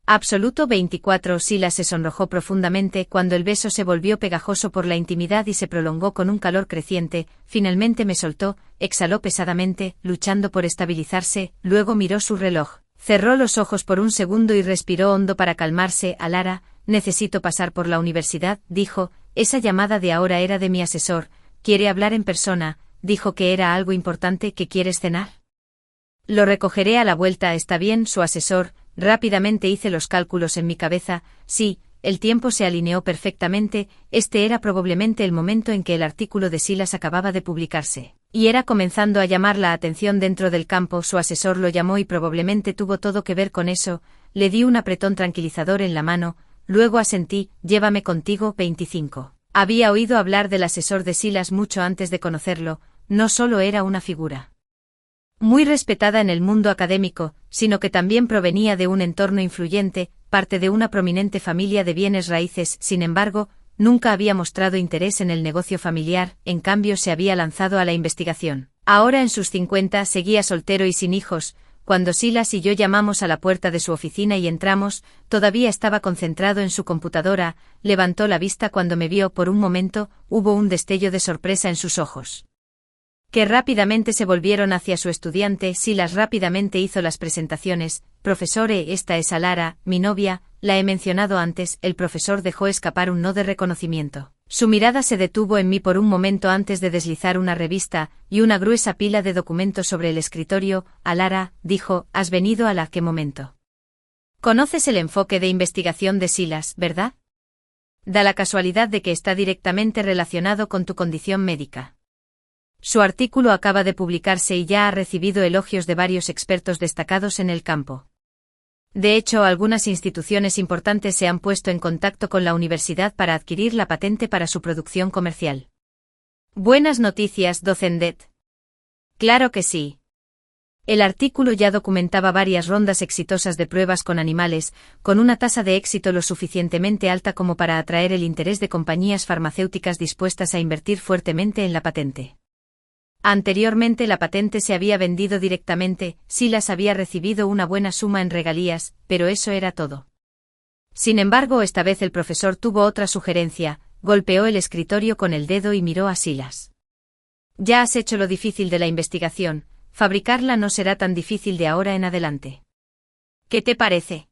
absoluto. 24. Silas se sonrojó profundamente cuando el beso se volvió pegajoso por la intimidad y se prolongó con un calor creciente. Finalmente me soltó, exhaló pesadamente, luchando por estabilizarse, luego miró su reloj. Cerró los ojos por un segundo y respiró hondo para calmarse. Alara, necesito pasar por la universidad, dijo. Esa llamada de ahora era de mi asesor. Quiere hablar en persona. Dijo que era algo importante. ¿Qué quieres cenar? Lo recogeré a la vuelta. Está bien, su asesor. Rápidamente hice los cálculos en mi cabeza. Sí, el tiempo se alineó perfectamente. Este era probablemente el momento en que el artículo de Silas acababa de publicarse. Y era comenzando a llamar la atención dentro del campo. Su asesor lo llamó y probablemente tuvo todo que ver con eso. Le di un apretón tranquilizador en la mano, luego asentí. Llévame contigo. 25. Había oído hablar del asesor de Silas mucho antes de conocerlo. No solo era una figura muy respetada en el mundo académico, sino que también provenía de un entorno influyente, parte de una prominente familia de bienes raíces. Sin embargo, nunca había mostrado interés en el negocio familiar, en cambio se había lanzado a la investigación. Ahora en sus 50 seguía soltero y sin hijos. Cuando Silas y yo llamamos a la puerta de su oficina y entramos, todavía estaba concentrado en su computadora. Levantó la vista cuando me vio. Por un momento, hubo un destello de sorpresa en sus ojos, que rápidamente se volvieron hacia su estudiante. Silas rápidamente hizo las presentaciones. Profesor, esta es Alara, mi novia, la he mencionado antes. El profesor dejó escapar un no de reconocimiento. Su mirada se detuvo en mí por un momento antes de deslizar una revista y una gruesa pila de documentos sobre el escritorio. Alara, dijo, ¿has venido a la qué momento? Conoces el enfoque de investigación de Silas, ¿verdad? Da la casualidad de que está directamente relacionado con tu condición médica. Su artículo acaba de publicarse y ya ha recibido elogios de varios expertos destacados en el campo. De hecho, algunas instituciones importantes se han puesto en contacto con la universidad para adquirir la patente para su producción comercial. Buenas noticias, Docendet. Claro que sí. El artículo ya documentaba varias rondas exitosas de pruebas con animales, con una tasa de éxito lo suficientemente alta como para atraer el interés de compañías farmacéuticas dispuestas a invertir fuertemente en la patente. Anteriormente la patente se había vendido directamente. Silas había recibido una buena suma en regalías, pero eso era todo. Sin embargo, esta vez el profesor tuvo otra sugerencia. Golpeó el escritorio con el dedo y miró a Silas. Ya has hecho lo difícil de la investigación, fabricarla no será tan difícil de ahora en adelante. ¿Qué te parece?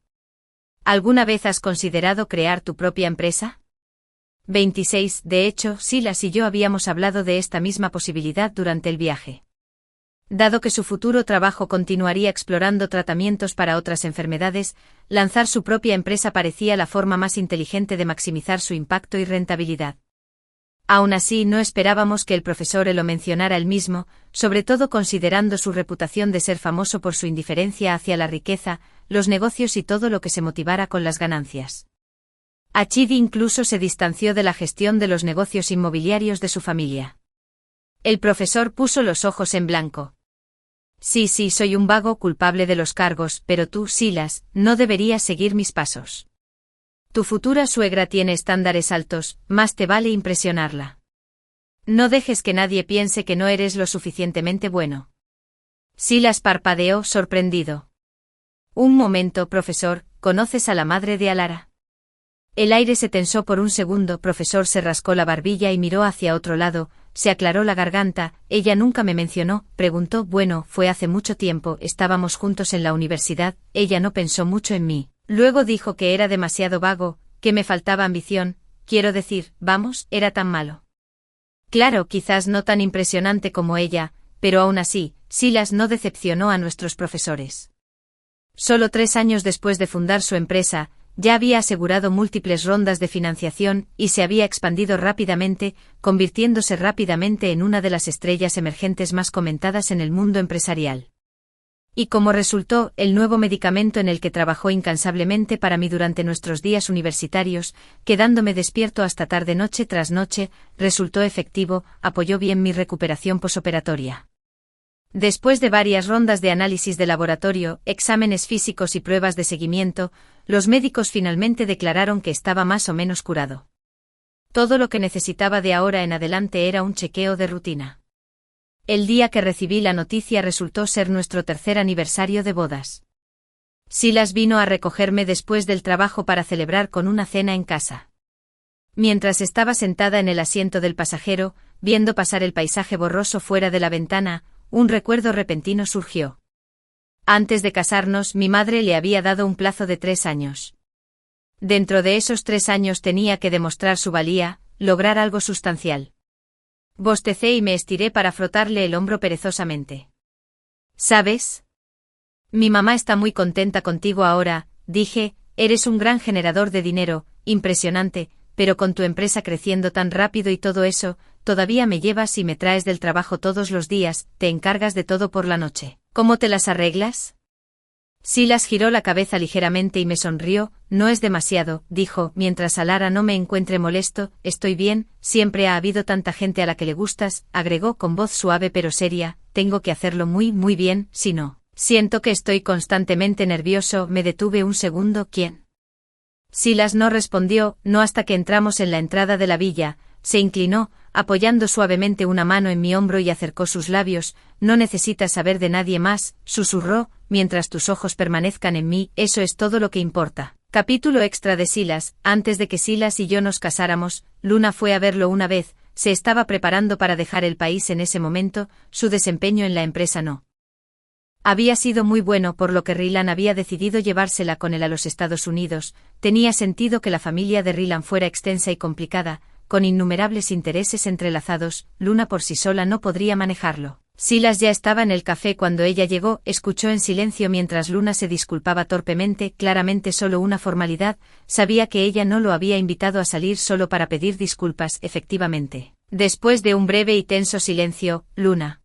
¿Alguna vez has considerado crear tu propia empresa? 26. De hecho, Silas y yo habíamos hablado de esta misma posibilidad durante el viaje. Dado que su futuro trabajo continuaría explorando tratamientos para otras enfermedades, lanzar su propia empresa parecía la forma más inteligente de maximizar su impacto y rentabilidad. Aún así, no esperábamos que el profesor lo mencionara él mismo, sobre todo considerando su reputación de ser famoso por su indiferencia hacia la riqueza, los negocios y todo lo que se motivara con las ganancias. Achidi incluso se distanció de la gestión de los negocios inmobiliarios de su familia. El profesor puso los ojos en blanco. Sí, soy un vago culpable de los cargos, pero tú, Silas, no deberías seguir mis pasos. Tu futura suegra tiene estándares altos, más te vale impresionarla. No dejes que nadie piense que no eres lo suficientemente bueno. Silas parpadeó, sorprendido. Un momento, profesor, ¿conoces a la madre de Alara? El aire se tensó por un segundo, profesor se rascó la barbilla y miró hacia otro lado, se aclaró la garganta. Ella nunca me mencionó, preguntó. Bueno, fue hace mucho tiempo, estábamos juntos en la universidad, ella no pensó mucho en mí. Luego dijo que era demasiado vago, que me faltaba ambición, quiero decir, vamos, era tan malo. Claro, quizás no tan impresionante como ella, pero aún así, Silas no decepcionó a nuestros profesores. Solo 3 años después de fundar su empresa, ya había asegurado múltiples rondas de financiación y se había expandido rápidamente, convirtiéndose rápidamente en una de las estrellas emergentes más comentadas en el mundo empresarial. Y como resultó, el nuevo medicamento en el que trabajó incansablemente para mí durante nuestros días universitarios, quedándome despierto hasta tarde noche tras noche, resultó efectivo, apoyó bien mi recuperación posoperatoria. Después de varias rondas de análisis de laboratorio, exámenes físicos y pruebas de seguimiento, los médicos finalmente declararon que estaba más o menos curado. Todo lo que necesitaba de ahora en adelante era un chequeo de rutina. El día que recibí la noticia resultó ser nuestro 3er aniversario de bodas. Silas vino a recogerme después del trabajo para celebrar con una cena en casa. Mientras estaba sentada en el asiento del pasajero, viendo pasar el paisaje borroso fuera de la ventana, un recuerdo repentino surgió. Antes de casarnos, mi madre le había dado un plazo de 3 años. Dentro de esos 3 años tenía que demostrar su valía, lograr algo sustancial. Bostecé y me estiré para frotarle el hombro perezosamente. ¿Sabes? Mi mamá está muy contenta contigo ahora, dije, eres un gran generador de dinero, impresionante, pero con tu empresa creciendo tan rápido y todo eso, todavía me llevas y me traes del trabajo todos los días, te encargas de todo por la noche. ¿Cómo te las arreglas? Silas giró la cabeza ligeramente y me sonrió. No es demasiado, dijo, mientras Alara no me encuentre molesto, estoy bien, siempre ha habido tanta gente a la que le gustas, agregó con voz suave pero seria, tengo que hacerlo muy, muy bien, si no. Siento que estoy constantemente nervioso, me detuve un segundo, ¿quién? Silas no respondió, no hasta que entramos en la entrada de la villa, se inclinó, apoyando suavemente una mano en mi hombro y acercó sus labios, no necesitas saber de nadie más, susurró, mientras tus ojos permanezcan en mí, eso es todo lo que importa. Capítulo extra de Silas. Antes de que Silas y yo nos casáramos, Luna fue a verlo una vez, se estaba preparando para dejar el país en ese momento, su desempeño en la empresa no había sido muy bueno, por lo que Rylan había decidido llevársela con él a los Estados Unidos. Tenía sentido que la familia de Rylan fuera extensa y complicada, con innumerables intereses entrelazados, Luna por sí sola no podría manejarlo. Silas ya estaba en el café cuando ella llegó, escuchó en silencio mientras Luna se disculpaba torpemente, claramente solo una formalidad, sabía que ella no lo había invitado a salir solo para pedir disculpas, efectivamente. Después de un breve y tenso silencio, Luna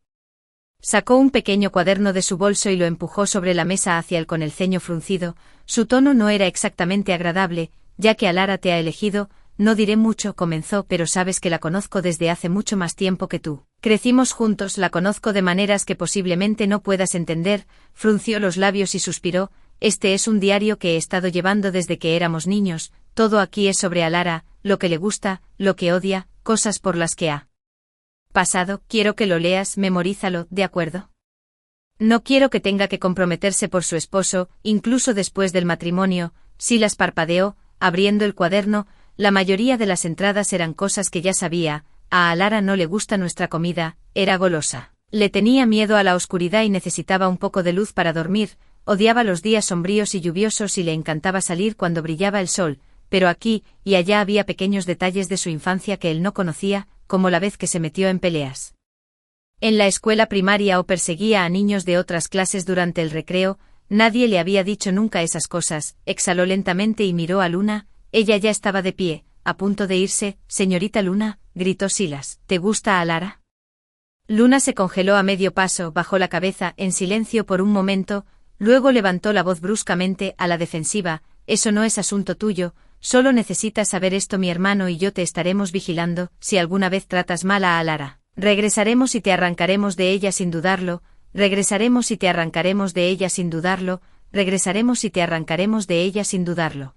sacó un pequeño cuaderno de su bolso y lo empujó sobre la mesa hacia él con el ceño fruncido. Su tono no era exactamente agradable, ya que Alara te ha elegido, no diré mucho, comenzó, pero sabes que la conozco desde hace mucho más tiempo que tú. Crecimos juntos, la conozco de maneras que posiblemente no puedas entender, frunció los labios y suspiró, este es un diario que he estado llevando desde que éramos niños, todo aquí es sobre Alara, lo que le gusta, lo que odia, cosas por las que ha pasado, quiero que lo leas, memorízalo, ¿de acuerdo? No quiero que tenga que comprometerse por su esposo, incluso después del matrimonio. Silas parpadeó, abriendo el cuaderno, la mayoría de las entradas eran cosas que ya sabía, a Alara no le gusta nuestra comida, era golosa. Le tenía miedo a la oscuridad y necesitaba un poco de luz para dormir, odiaba los días sombríos y lluviosos y le encantaba salir cuando brillaba el sol, pero aquí y allá había pequeños detalles de su infancia que él no conocía, como la vez que se metió en peleas en la escuela primaria o perseguía a niños de otras clases durante el recreo. Nadie le había dicho nunca esas cosas. Exhaló lentamente y miró a Luna, ella ya estaba de pie, a punto de irse. Señorita Luna, gritó Silas, ¿te gusta Alara? Luna se congeló a medio paso, bajó la cabeza en silencio por un momento, luego levantó la voz bruscamente, a la defensiva, eso no es asunto tuyo, solo necesitas saber esto, mi hermano y yo te estaremos vigilando, si alguna vez tratas mal a Alara, regresaremos y te arrancaremos de ella sin dudarlo, regresaremos y te arrancaremos de ella sin dudarlo, regresaremos y te arrancaremos de ella sin dudarlo.